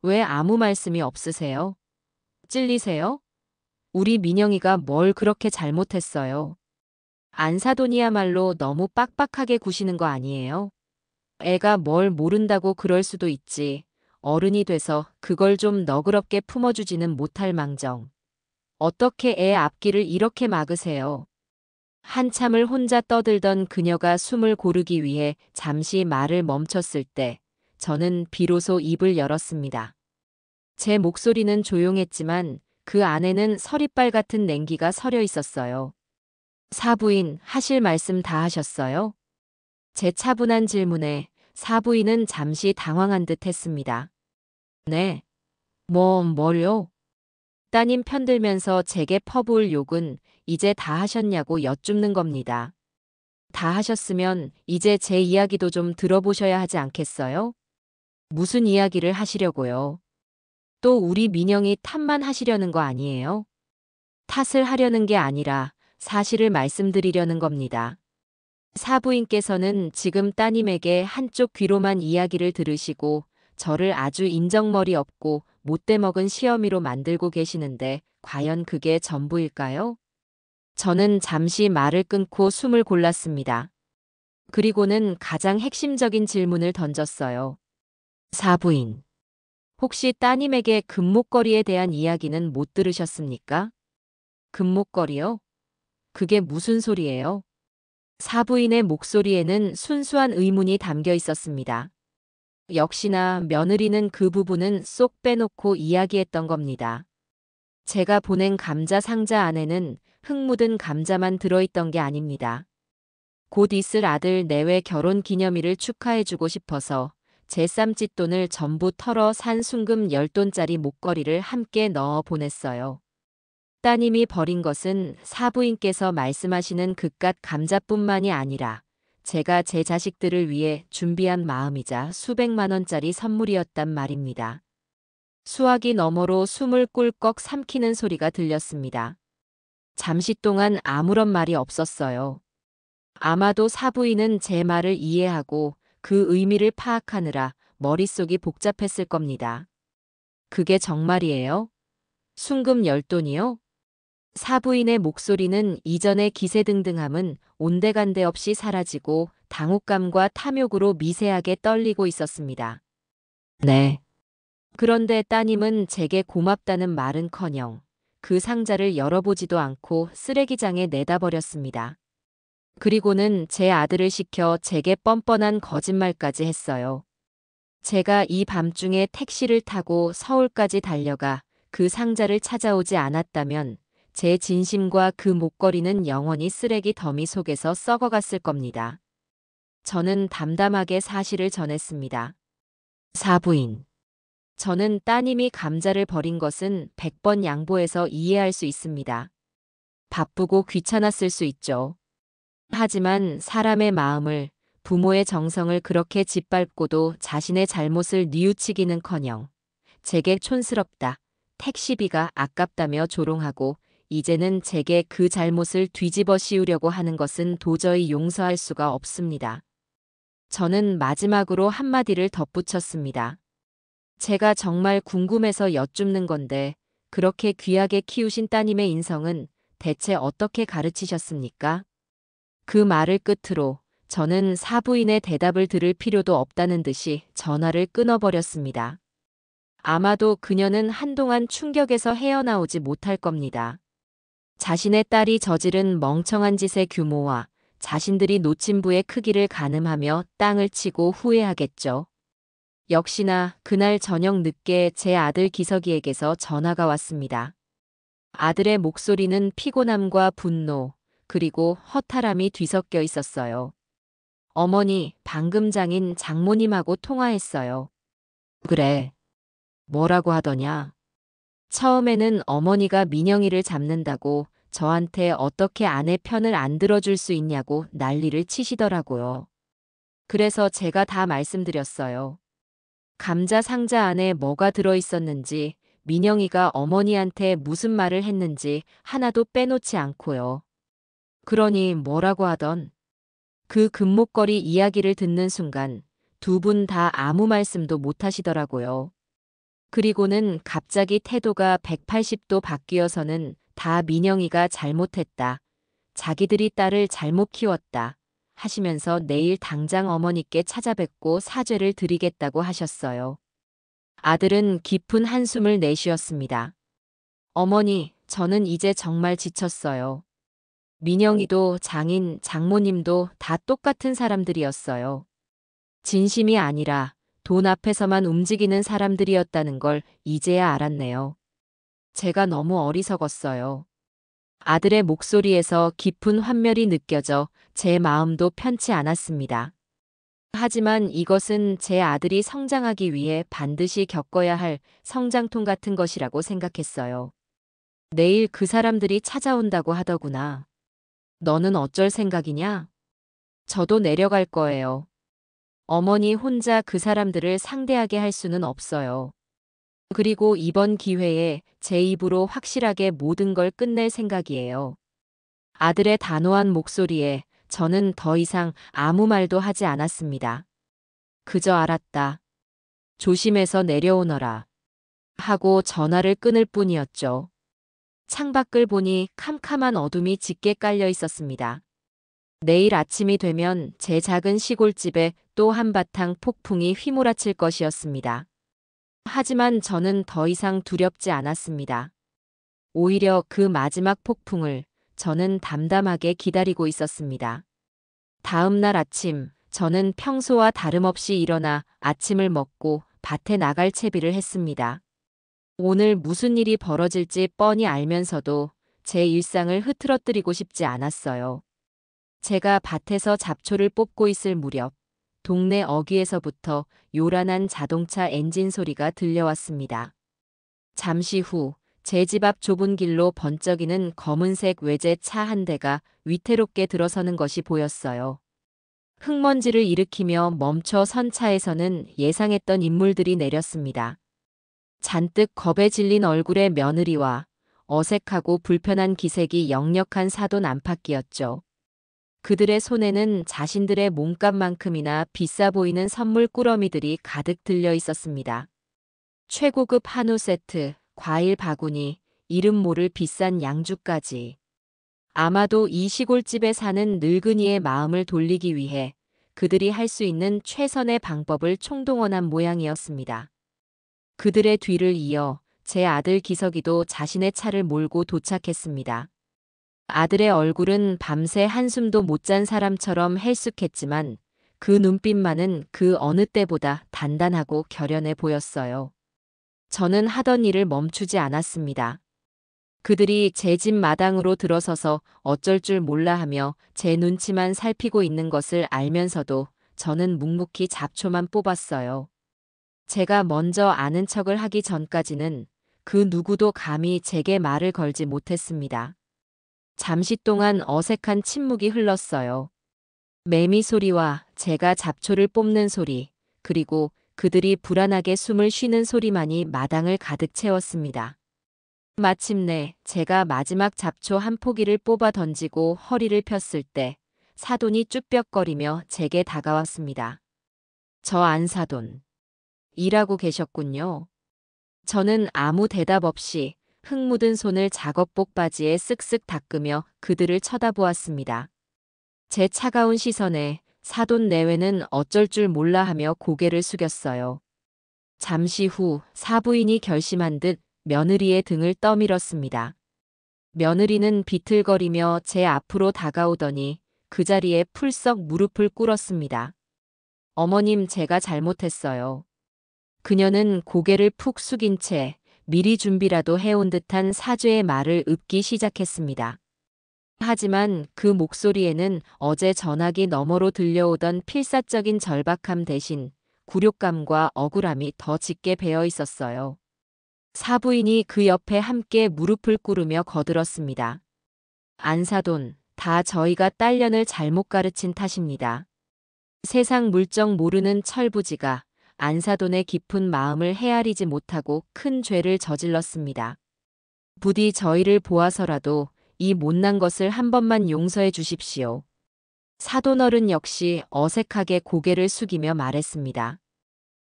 왜 아무 말씀이 없으세요? 찔리세요? 우리 민영이가 뭘 그렇게 잘못했어요? 안사돈이야말로 너무 빡빡하게 구시는 거 아니에요? 애가 뭘 모른다고 그럴 수도 있지. 어른이 돼서 그걸 좀 너그럽게 품어주지는 못할 망정. 어떻게 애 앞길을 이렇게 막으세요? 한참을 혼자 떠들던 그녀가 숨을 고르기 위해 잠시 말을 멈췄을 때 저는 비로소 입을 열었습니다. 제 목소리는 조용했지만 그 안에는 서리빨 같은 냉기가 서려 있었어요. 사부인, 하실 말씀 다 하셨어요? 제 차분한 질문에 사부인은 잠시 당황한 듯 했습니다. 네. 뭘요? 따님 편들면서 제게 퍼부을 욕은 이제 다 하셨냐고 여쭙는 겁니다. 다 하셨으면 이제 제 이야기도 좀 들어보셔야 하지 않겠어요? 무슨 이야기를 하시려고요? 또 우리 민영이 탓만 하시려는 거 아니에요? 탓을 하려는 게 아니라 사실을 말씀드리려는 겁니다. 사부인께서는 지금 따님에게 한쪽 귀로만 이야기를 들으시고 저를 아주 인정머리 없고 못돼먹은 시어미로 만들고 계시는데 과연 그게 전부일까요? 저는 잠시 말을 끊고 숨을 골랐습니다. 그리고는 가장 핵심적인 질문을 던졌어요. 사부인, 혹시 따님에게 금목걸이에 대한 이야기는 못 들으셨습니까? 금목걸이요? 그게 무슨 소리예요? 사부인의 목소리에는 순수한 의문이 담겨 있었습니다. 역시나 며느리는 그 부분은 쏙 빼놓고 이야기했던 겁니다. 제가 보낸 감자 상자 안에는 흙 묻은 감자만 들어있던 게 아닙니다. 곧 있을 아들 내외 결혼 기념일을 축하해주고 싶어서 제 쌈짓돈을 전부 털어 산 순금 10돈짜리 목걸이를 함께 넣어 보냈어요. 따님이 버린 것은 사부인께서 말씀하시는 그깟 감자뿐만이 아니라 제가 제 자식들을 위해 준비한 마음이자 수백만 원짜리 선물이었단 말입니다. 수화기 너머로 숨을 꿀꺽 삼키는 소리가 들렸습니다. 잠시 동안 아무런 말이 없었어요. 아마도 사부인은 제 말을 이해하고 그 의미를 파악하느라 머릿속이 복잡했을 겁니다. 그게 정말이에요? 순금 10돈이요? 사부인의 목소리는 이전의 기세등등함은 온데간데 없이 사라지고 당혹감과 탐욕으로 미세하게 떨리고 있었습니다. 네. 그런데 따님은 제게 고맙다는 말은커녕 그 상자를 열어보지도 않고 쓰레기장에 내다버렸습니다. 그리고는 제 아들을 시켜 제게 뻔뻔한 거짓말까지 했어요. 제가 이 밤중에 택시를 타고 서울까지 달려가 그 상자를 찾아오지 않았다면 제 진심과 그 목걸이는 영원히 쓰레기 더미 속에서 썩어갔을 겁니다. 저는 담담하게 사실을 전했습니다. 사부인. 저는 따님이 감자를 버린 것은 100번 양보해서 이해할 수 있습니다. 바쁘고 귀찮았을 수 있죠. 하지만 사람의 마음을, 부모의 정성을 그렇게 짓밟고도 자신의 잘못을 뉘우치기는커녕 제게 촌스럽다, 택시비가 아깝다며 조롱하고 이제는 제게 그 잘못을 뒤집어 씌우려고 하는 것은 도저히 용서할 수가 없습니다. 저는 마지막으로 한마디를 덧붙였습니다. 제가 정말 궁금해서 여쭙는 건데 그렇게 귀하게 키우신 따님의 인성은 대체 어떻게 가르치셨습니까? 그 말을 끝으로 저는 사부인의 대답을 들을 필요도 없다는 듯이 전화를 끊어버렸습니다. 아마도 그녀는 한동안 충격에서 헤어나오지 못할 겁니다. 자신의 딸이 저지른 멍청한 짓의 규모와 자신들이 놓친 부의 크기를 가늠하며 땅을 치고 후회하겠죠. 역시나 그날 저녁 늦게 제 아들 기석이에게서 전화가 왔습니다. 아들의 목소리는 피곤함과 분노, 그리고 허탈함이 뒤섞여 있었어요. 어머니, 방금 장인 장모님하고 통화했어요. 그래. 뭐라고 하더냐? 처음에는 어머니가 민영이를 잡는다고 저한테 어떻게 아내 편을 안 들어줄 수 있냐고 난리를 치시더라고요. 그래서 제가 다 말씀드렸어요. 감자 상자 안에 뭐가 들어있었는지, 민영이가 어머니한테 무슨 말을 했는지 하나도 빼놓지 않고요. 그러니 뭐라고 하던 그 금목걸이 이야기를 듣는 순간 두 분 다 아무 말씀도 못 하시더라고요. 그리고는 갑자기 태도가 180도 바뀌어서는 다 민영이가 잘못했다. 자기들이 딸을 잘못 키웠다. 하시면서 내일 당장 어머니께 찾아뵙고 사죄를 드리겠다고 하셨어요. 아들은 깊은 한숨을 내쉬었습니다. 어머니, 저는 이제 정말 지쳤어요. 민영이도 장인, 장모님도 다 똑같은 사람들이었어요. 진심이 아니라 돈 앞에서만 움직이는 사람들이었다는 걸 이제야 알았네요. 제가 너무 어리석었어요. 아들의 목소리에서 깊은 환멸이 느껴져 제 마음도 편치 않았습니다. 하지만 이것은 제 아들이 성장하기 위해 반드시 겪어야 할 성장통 같은 것이라고 생각했어요. 내일 그 사람들이 찾아온다고 하더구나. 너는 어쩔 생각이냐? 저도 내려갈 거예요. 어머니 혼자 그 사람들을 상대하게 할 수는 없어요. 그리고 이번 기회에 제 입으로 확실하게 모든 걸 끝낼 생각이에요. 아들의 단호한 목소리에 저는 더 이상 아무 말도 하지 않았습니다. 그저 알았다. 조심해서 내려오너라. 하고 전화를 끊을 뿐이었죠. 창밖을 보니 캄캄한 어둠이 짙게 깔려 있었습니다. 내일 아침이 되면 제 작은 시골집에 또 한바탕 폭풍이 휘몰아칠 것이었습니다. 하지만 저는 더 이상 두렵지 않았습니다. 오히려 그 마지막 폭풍을 저는 담담하게 기다리고 있었습니다. 다음 날 아침, 저는 평소와 다름없이 일어나 아침을 먹고 밭에 나갈 채비를 했습니다. 오늘 무슨 일이 벌어질지 뻔히 알면서도 제 일상을 흐트러뜨리고 싶지 않았어요. 제가 밭에서 잡초를 뽑고 있을 무렵, 동네 어귀에서부터 요란한 자동차 엔진 소리가 들려왔습니다. 잠시 후, 제 집 앞 좁은 길로 번쩍이는 검은색 외제차 한 대가 위태롭게 들어서는 것이 보였어요. 흙먼지를 일으키며 멈춰 선 차에서는 예상했던 인물들이 내렸습니다. 잔뜩 겁에 질린 얼굴의 며느리와 어색하고 불편한 기색이 역력한 사돈 안팎이었죠. 그들의 손에는 자신들의 몸값만큼이나 비싸 보이는 선물 꾸러미들이 가득 들려 있었습니다. 최고급 한우 세트, 과일 바구니, 이름 모를 비싼 양주까지. 아마도 이 시골집에 사는 늙은이의 마음을 돌리기 위해 그들이 할 수 있는 최선의 방법을 총동원한 모양이었습니다. 그들의 뒤를 이어 제 아들 기석이도 자신의 차를 몰고 도착했습니다. 아들의 얼굴은 밤새 한숨도 못 잔 사람처럼 헬쑥했지만 그 눈빛만은 그 어느 때보다 단단하고 결연해 보였어요. 저는 하던 일을 멈추지 않았습니다. 그들이 제 집 마당으로 들어서서 어쩔 줄 몰라 하며 제 눈치만 살피고 있는 것을 알면서도 저는 묵묵히 잡초만 뽑았어요. 제가 먼저 아는 척을 하기 전까지는 그 누구도 감히 제게 말을 걸지 못했습니다. 잠시 동안 어색한 침묵이 흘렀어요. 매미 소리와 제가 잡초를 뽑는 소리, 그리고 그들이 불안하게 숨을 쉬는 소리만이 마당을 가득 채웠습니다. 마침내 제가 마지막 잡초 한 포기를 뽑아 던지고 허리를 폈을 때 사돈이 쭈뼛거리며 제게 다가왔습니다. 저 안사돈. 일하고 계셨군요. 저는 아무 대답 없이 흙 묻은 손을 작업복 바지에 쓱쓱 닦으며 그들을 쳐다보았습니다. 제 차가운 시선에 사돈 내외는 어쩔 줄 몰라 하며 고개를 숙였어요. 잠시 후 사부인이 결심한 듯 며느리의 등을 떠밀었습니다. 며느리는 비틀거리며 제 앞으로 다가오더니 그 자리에 풀썩 무릎을 꿇었습니다. 어머님, 제가 잘못했어요. 그녀는 고개를 푹 숙인 채 미리 준비라도 해온 듯한 사죄의 말을 읊기 시작했습니다. 하지만 그 목소리에는 어제 전화기 너머로 들려오던 필사적인 절박함 대신 굴욕감과 억울함이 더 짙게 배어 있었어요. 사부인이 그 옆에 함께 무릎을 꿇으며 거들었습니다. 안사돈, 다 저희가 딸년을 잘못 가르친 탓입니다. 세상 물정 모르는 철부지가 안사돈의 깊은 마음을 헤아리지 못하고 큰 죄를 저질렀습니다. 부디 저희를 보아서라도 이 못난 것을 한 번만 용서해 주십시오. 사돈어른 역시 어색하게 고개를 숙이며 말했습니다.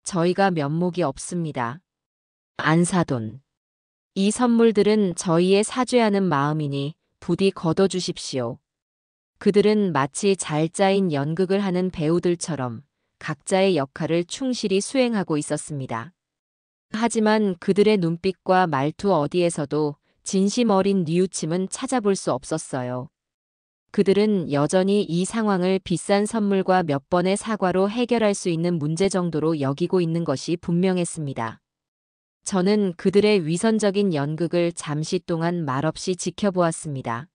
저희가 면목이 없습니다. 안사돈. 이 선물들은 저희의 사죄하는 마음이니 부디 거둬주십시오. 그들은 마치 잘 짜인 연극을 하는 배우들처럼 각자의 역할을 충실히 수행하고 있었습니다. 하지만 그들의 눈빛과 말투 어디에서도 진심 어린 뉘우침은 찾아볼 수 없었어요. 그들은 여전히 이 상황을 비싼 선물과 몇 번의 사과로 해결할 수 있는 문제 정도로 여기고 있는 것이 분명했습니다. 저는 그들의 위선적인 연극을 잠시 동안 말없이 지켜보았습니다.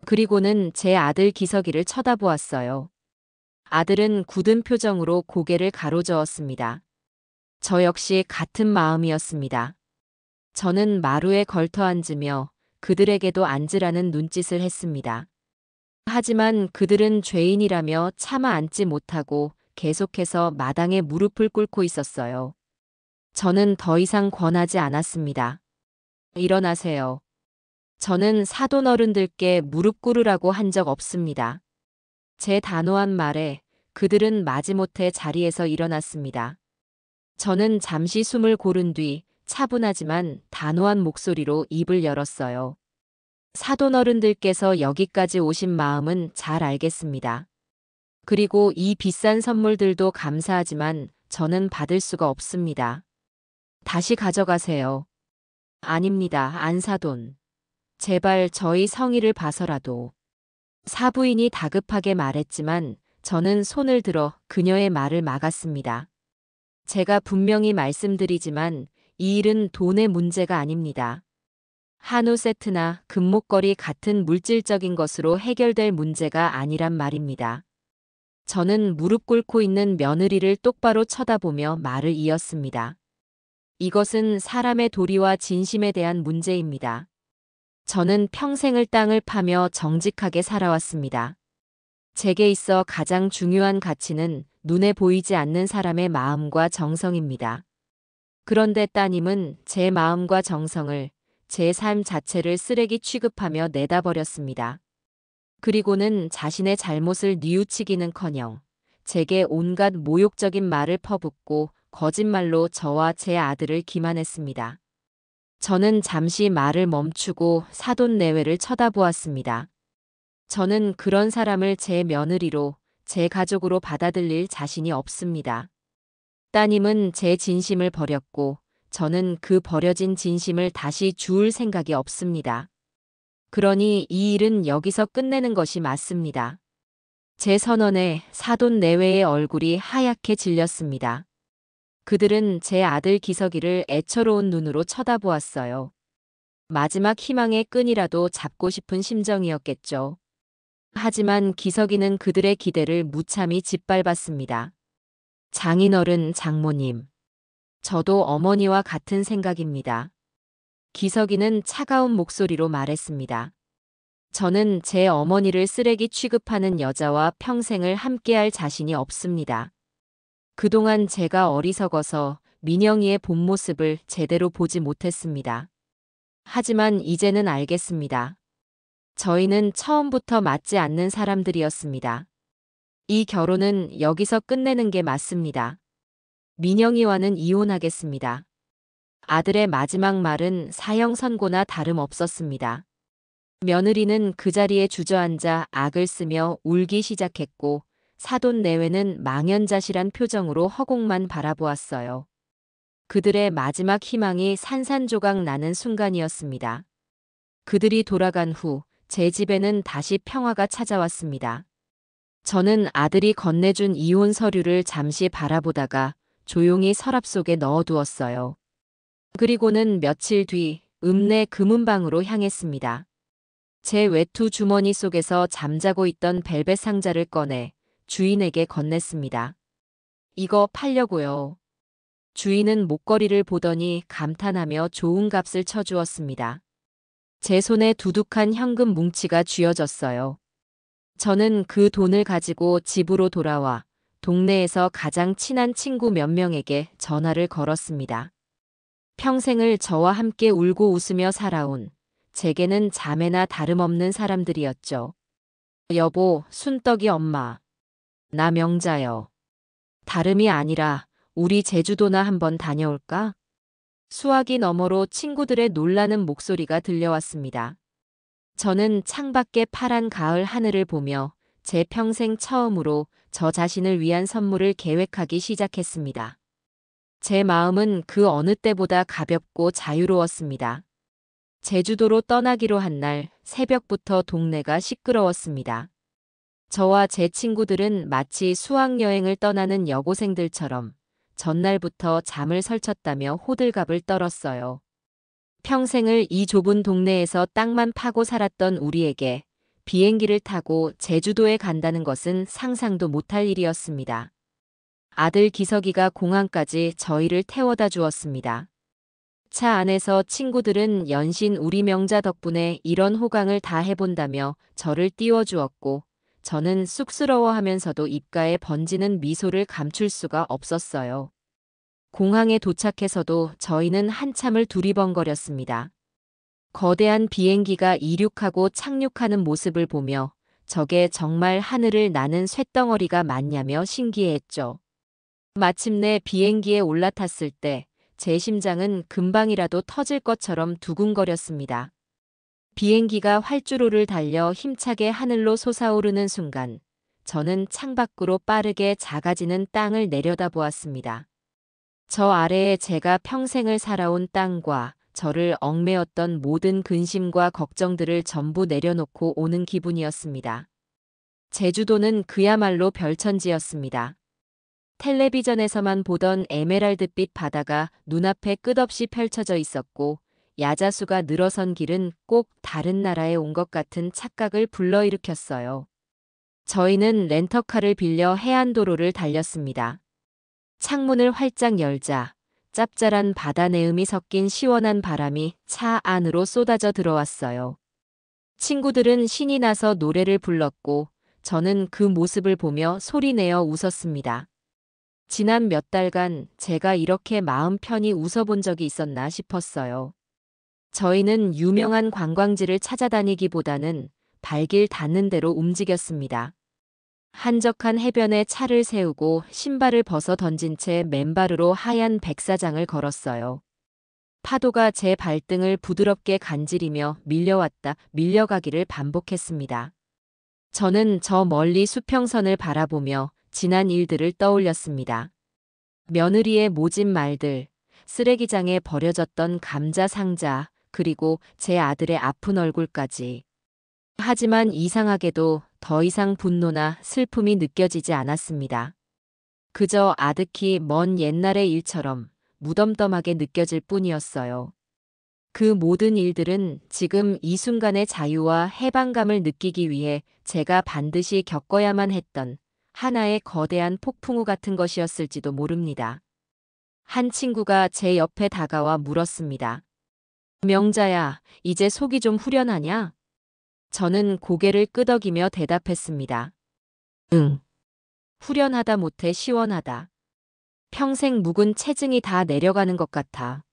그리고는 제 아들 기석이를 쳐다보았어요. 아들은 굳은 표정으로 고개를 가로저었습니다. 저 역시 같은 마음이었습니다. 저는 마루에 걸터 앉으며 그들에게도 앉으라는 눈짓을 했습니다. 하지만 그들은 죄인이라며 차마 앉지 못하고 계속해서 마당에 무릎을 꿇고 있었어요. 저는 더 이상 권하지 않았습니다. 일어나세요. 저는 사돈 어른들께 무릎 꿇으라고 한 적 없습니다. 제 단호한 말에 그들은 마지못해 자리에서 일어났습니다. 저는 잠시 숨을 고른 뒤 차분하지만 단호한 목소리로 입을 열었어요. 사돈 어른들께서 여기까지 오신 마음은 잘 알겠습니다. 그리고 이 비싼 선물들도 감사하지만 저는 받을 수가 없습니다. 다시 가져가세요. 아닙니다, 안사돈. 제발 저희 성의를 봐서라도. 사부인이 다급하게 말했지만 저는 손을 들어 그녀의 말을 막았습니다. 제가 분명히 말씀드리지만 이 일은 돈의 문제가 아닙니다. 한우 세트나 금목걸이 같은 물질적인 것으로 해결될 문제가 아니란 말입니다. 저는 무릎 꿇고 있는 며느리를 똑바로 쳐다보며 말을 이었습니다. 이것은 사람의 도리와 진심에 대한 문제입니다. 저는 평생을 땅을 파며 정직하게 살아왔습니다. 제게 있어 가장 중요한 가치는 눈에 보이지 않는 사람의 마음과 정성입니다. 그런데 따님은 제 마음과 정성을, 제 삶 자체를 쓰레기 취급하며 내다버렸습니다. 그리고는 자신의 잘못을 뉘우치기는커녕 제게 온갖 모욕적인 말을 퍼붓고 거짓말로 저와 제 아들을 기만했습니다. 저는 잠시 말을 멈추고 사돈 내외를 쳐다보았습니다. 저는 그런 사람을 제 며느리로, 제 가족으로 받아들일 자신이 없습니다. 따님은 제 진심을 버렸고 저는 그 버려진 진심을 다시 주울 생각이 없습니다. 그러니 이 일은 여기서 끝내는 것이 맞습니다. 제 선언에 사돈 내외의 얼굴이 하얗게 질렸습니다. 그들은 제 아들 기석이를 애처로운 눈으로 쳐다보았어요. 마지막 희망의 끈이라도 잡고 싶은 심정이었겠죠. 하지만 기석이는 그들의 기대를 무참히 짓밟았습니다. 장인어른, 장모님. 저도 어머니와 같은 생각입니다. 기석이는 차가운 목소리로 말했습니다. 저는 제 어머니를 쓰레기 취급하는 여자와 평생을 함께할 자신이 없습니다. 그동안 제가 어리석어서 민영이의 본 모습을 제대로 보지 못했습니다. 하지만 이제는 알겠습니다. 저희는 처음부터 맞지 않는 사람들이었습니다. 이 결혼은 여기서 끝내는 게 맞습니다. 민영이와는 이혼하겠습니다. 아들의 마지막 말은 사형 선고나 다름없었습니다. 며느리는 그 자리에 주저앉아 악을 쓰며 울기 시작했고 사돈 내외는 망연자실한 표정으로 허공만 바라보았어요. 그들의 마지막 희망이 산산조각 나는 순간이었습니다. 그들이 돌아간 후 제 집에는 다시 평화가 찾아왔습니다. 저는 아들이 건네준 이혼 서류를 잠시 바라보다가 조용히 서랍 속에 넣어두었어요. 그리고는 며칠 뒤 읍내 금은방으로 향했습니다. 제 외투 주머니 속에서 잠자고 있던 벨벳 상자를 꺼내 주인에게 건넸습니다. 이거 팔려고요. 주인은 목걸이를 보더니 감탄하며 좋은 값을 쳐주었습니다. 제 손에 두둑한 현금 뭉치가 쥐어졌어요. 저는 그 돈을 가지고 집으로 돌아와 동네에서 가장 친한 친구 몇 명에게 전화를 걸었습니다. 평생을 저와 함께 울고 웃으며 살아온 제게는 자매나 다름없는 사람들이었죠. 여보, 순떡이 엄마. 나 명자요. 다름이 아니라 우리 제주도나 한번 다녀올까? 수화기 너머로 친구들의 놀라는 목소리가 들려왔습니다. 저는 창밖의 파란 가을 하늘을 보며 제 평생 처음으로 저 자신을 위한 선물을 계획하기 시작했습니다. 제 마음은 그 어느 때보다 가볍고 자유로웠습니다. 제주도로 떠나기로 한 날 새벽부터 동네가 시끄러웠습니다. 저와 제 친구들은 마치 수학여행을 떠나는 여고생들처럼 전날부터 잠을 설쳤다며 호들갑을 떨었어요. 평생을 이 좁은 동네에서 땅만 파고 살았던 우리에게 비행기를 타고 제주도에 간다는 것은 상상도 못할 일이었습니다. 아들 기석이가 공항까지 저희를 태워다 주었습니다. 차 안에서 친구들은 연신 우리 명자 덕분에 이런 호강을 다 해본다며 저를 띄워주었고, 저는 쑥스러워하면서도 입가에 번지는 미소를 감출 수가 없었어요. 공항에 도착해서도 저희는 한참을 두리번거렸습니다. 거대한 비행기가 이륙하고 착륙하는 모습을 보며 저게 정말 하늘을 나는 쇳덩어리가 맞냐며 신기해했죠. 마침내 비행기에 올라탔을 때 제 심장은 금방이라도 터질 것처럼 두근거렸습니다. 비행기가 활주로를 달려 힘차게 하늘로 솟아오르는 순간 저는 창밖으로 빠르게 작아지는 땅을 내려다보았습니다. 저 아래에 제가 평생을 살아온 땅과 저를 얽매였던 모든 근심과 걱정들을 전부 내려놓고 오는 기분이었습니다. 제주도는 그야말로 별천지였습니다. 텔레비전에서만 보던 에메랄드빛 바다가 눈앞에 끝없이 펼쳐져 있었고, 야자수가 늘어선 길은 꼭 다른 나라에 온 것 같은 착각을 불러일으켰어요. 저희는 렌터카를 빌려 해안도로를 달렸습니다. 창문을 활짝 열자 짭짤한 바다 내음이 섞인 시원한 바람이 차 안으로 쏟아져 들어왔어요. 친구들은 신이 나서 노래를 불렀고 저는 그 모습을 보며 소리내어 웃었습니다. 지난 몇 달간 제가 이렇게 마음 편히 웃어본 적이 있었나 싶었어요. 저희는 유명한 관광지를 찾아다니기보다는 발길 닿는 대로 움직였습니다. 한적한 해변에 차를 세우고 신발을 벗어 던진 채 맨발으로 하얀 백사장을 걸었어요. 파도가 제 발등을 부드럽게 간지리며 밀려왔다 밀려가기를 반복했습니다. 저는 저 멀리 수평선을 바라보며 지난 일들을 떠올렸습니다. 며느리의 모진 말들, 쓰레기장에 버려졌던 감자 상자, 그리고 제 아들의 아픈 얼굴까지. 하지만 이상하게도 더 이상 분노나 슬픔이 느껴지지 않았습니다. 그저 아득히 먼 옛날의 일처럼 무덤덤하게 느껴질 뿐이었어요. 그 모든 일들은 지금 이 순간의 자유와 해방감을 느끼기 위해 제가 반드시 겪어야만 했던 하나의 거대한 폭풍우 같은 것이었을지도 모릅니다. 한 친구가 제 옆에 다가와 물었습니다. 명자야, 이제 속이 좀 후련하냐? 저는 고개를 끄덕이며 대답했습니다. 응. 후련하다 못해 시원하다. 평생 묵은 체증이 다 내려가는 것 같아.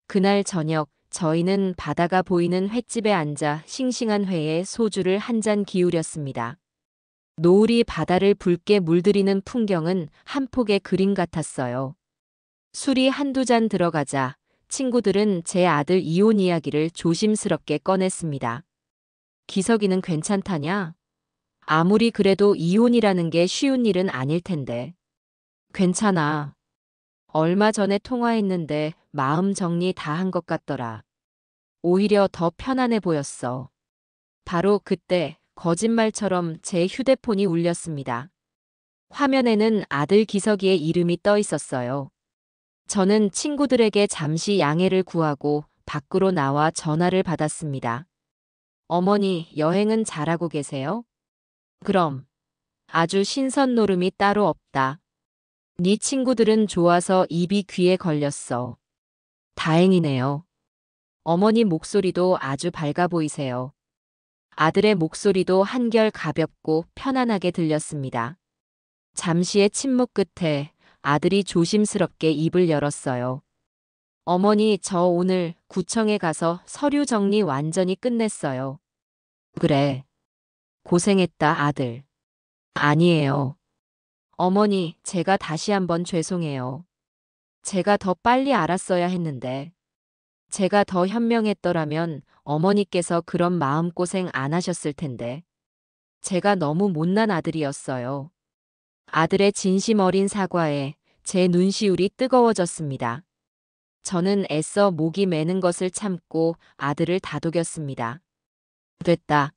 그날 저녁 저희는 바다가 보이는 횟집에 앉아 싱싱한 회에 소주를 한 잔 기울였습니다. 노을이 바다를 붉게 물들이는 풍경은 한 폭의 그림 같았어요. 술이 한두 잔 들어가자 친구들은 제 아들 이혼 이야기를 조심스럽게 꺼냈습니다. 기석이는 괜찮다냐? 아무리 그래도 이혼이라는 게 쉬운 일은 아닐 텐데. 괜찮아. 얼마 전에 통화했는데 마음 정리 다 한 것 같더라. 오히려 더 편안해 보였어. 바로 그때 거짓말처럼 제 휴대폰이 울렸습니다. 화면에는 아들 기석이의 이름이 떠 있었어요. 저는 친구들에게 잠시 양해를 구하고 밖으로 나와 전화를 받았습니다. 어머니, 여행은 잘하고 계세요? 그럼. 아주 신선 노름이 따로 없다. 네 친구들은 좋아서 입이 귀에 걸렸어. 다행이네요. 어머니 목소리도 아주 밝아 보이세요. 아들의 목소리도 한결 가볍고 편안하게 들렸습니다. 잠시의 침묵 끝에 아들이 조심스럽게 입을 열었어요. 어머니, 저 오늘 구청에 가서 서류 정리 완전히 끝냈어요. 그래. 고생했다, 아들. 아니에요. 어머니, 제가 다시 한번 죄송해요. 제가 더 빨리 알았어야 했는데. 제가 더 현명했더라면 어머니께서 그런 마음고생 안 하셨을 텐데. 제가 너무 못난 아들이었어요. 아들의 진심 어린 사과에 제 눈시울이 뜨거워졌습니다. 저는 애써 목이 메는 것을 참고 아들을 다독였습니다. 됐다.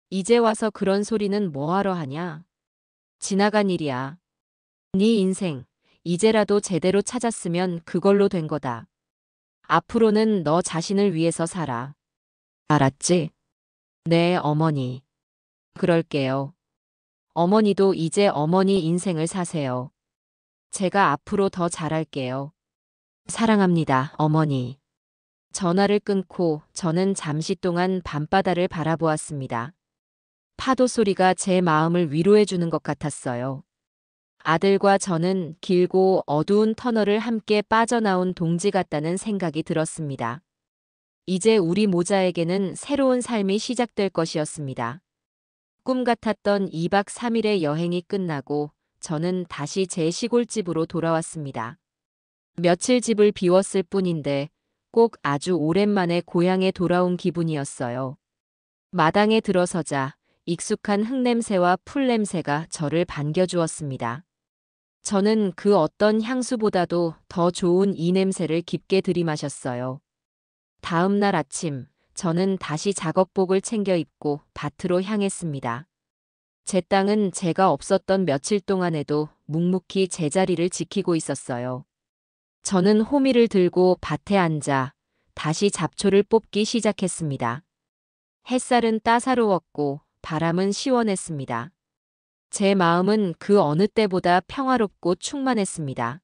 이제 와서 그런 소리는 뭐하러 하냐? 지나간 일이야. 네 인생, 이제라도 제대로 찾았으면 그걸로 된 거다. 앞으로는 너 자신을 위해서 살아. 알았지? 네, 어머니. 그럴게요. 어머니도 이제 어머니 인생을 사세요. 제가 앞으로 더 잘할게요. 사랑합니다, 어머니. 전화를 끊고 저는 잠시 동안 밤바다를 바라보았습니다. 파도 소리가 제 마음을 위로해 주는 것 같았어요. 아들과 저는 길고 어두운 터널을 함께 빠져나온 동지 같다는 생각이 들었습니다. 이제 우리 모자에게는 새로운 삶이 시작될 것이었습니다. 꿈 같았던 2박 3일의 여행이 끝나고 저는 다시 제 시골집으로 돌아왔습니다. 며칠 집을 비웠을 뿐인데 꼭 아주 오랜만에 고향에 돌아온 기분이었어요. 마당에 들어서자 익숙한 흙냄새와 풀냄새가 저를 반겨주었습니다. 저는 그 어떤 향수보다도 더 좋은 이 냄새를 깊게 들이마셨어요. 다음 날 아침, 저는 다시 작업복을 챙겨 입고 밭으로 향했습니다. 제 땅은 제가 없었던 며칠 동안에도 묵묵히 제자리를 지키고 있었어요. 저는 호미를 들고 밭에 앉아 다시 잡초를 뽑기 시작했습니다. 햇살은 따사로웠고 바람은 시원했습니다. 제 마음은 그 어느 때보다 평화롭고 충만했습니다.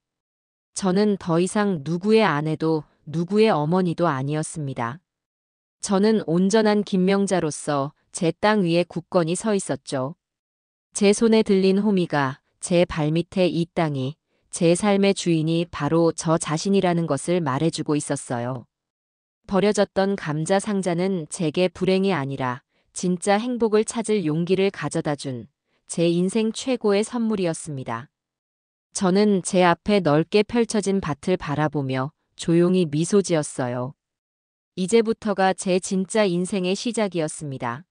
저는 더 이상 누구의 아내도 누구의 어머니도 아니었습니다. 저는 온전한 김명자로서 제 땅 위에 굳건히 서 있었죠. 제 손에 들린 호미가 제 발밑에 이 땅이 제 삶의 주인이 바로 저 자신이라는 것을 말해주고 있었어요. 버려졌던 감자 상자는 제게 불행이 아니라 진짜 행복을 찾을 용기를 가져다 준 제 인생 최고의 선물이었습니다. 저는 제 앞에 넓게 펼쳐진 밭을 바라보며 조용히 미소 지었어요. 이제부터가 제 진짜 인생의 시작이었습니다.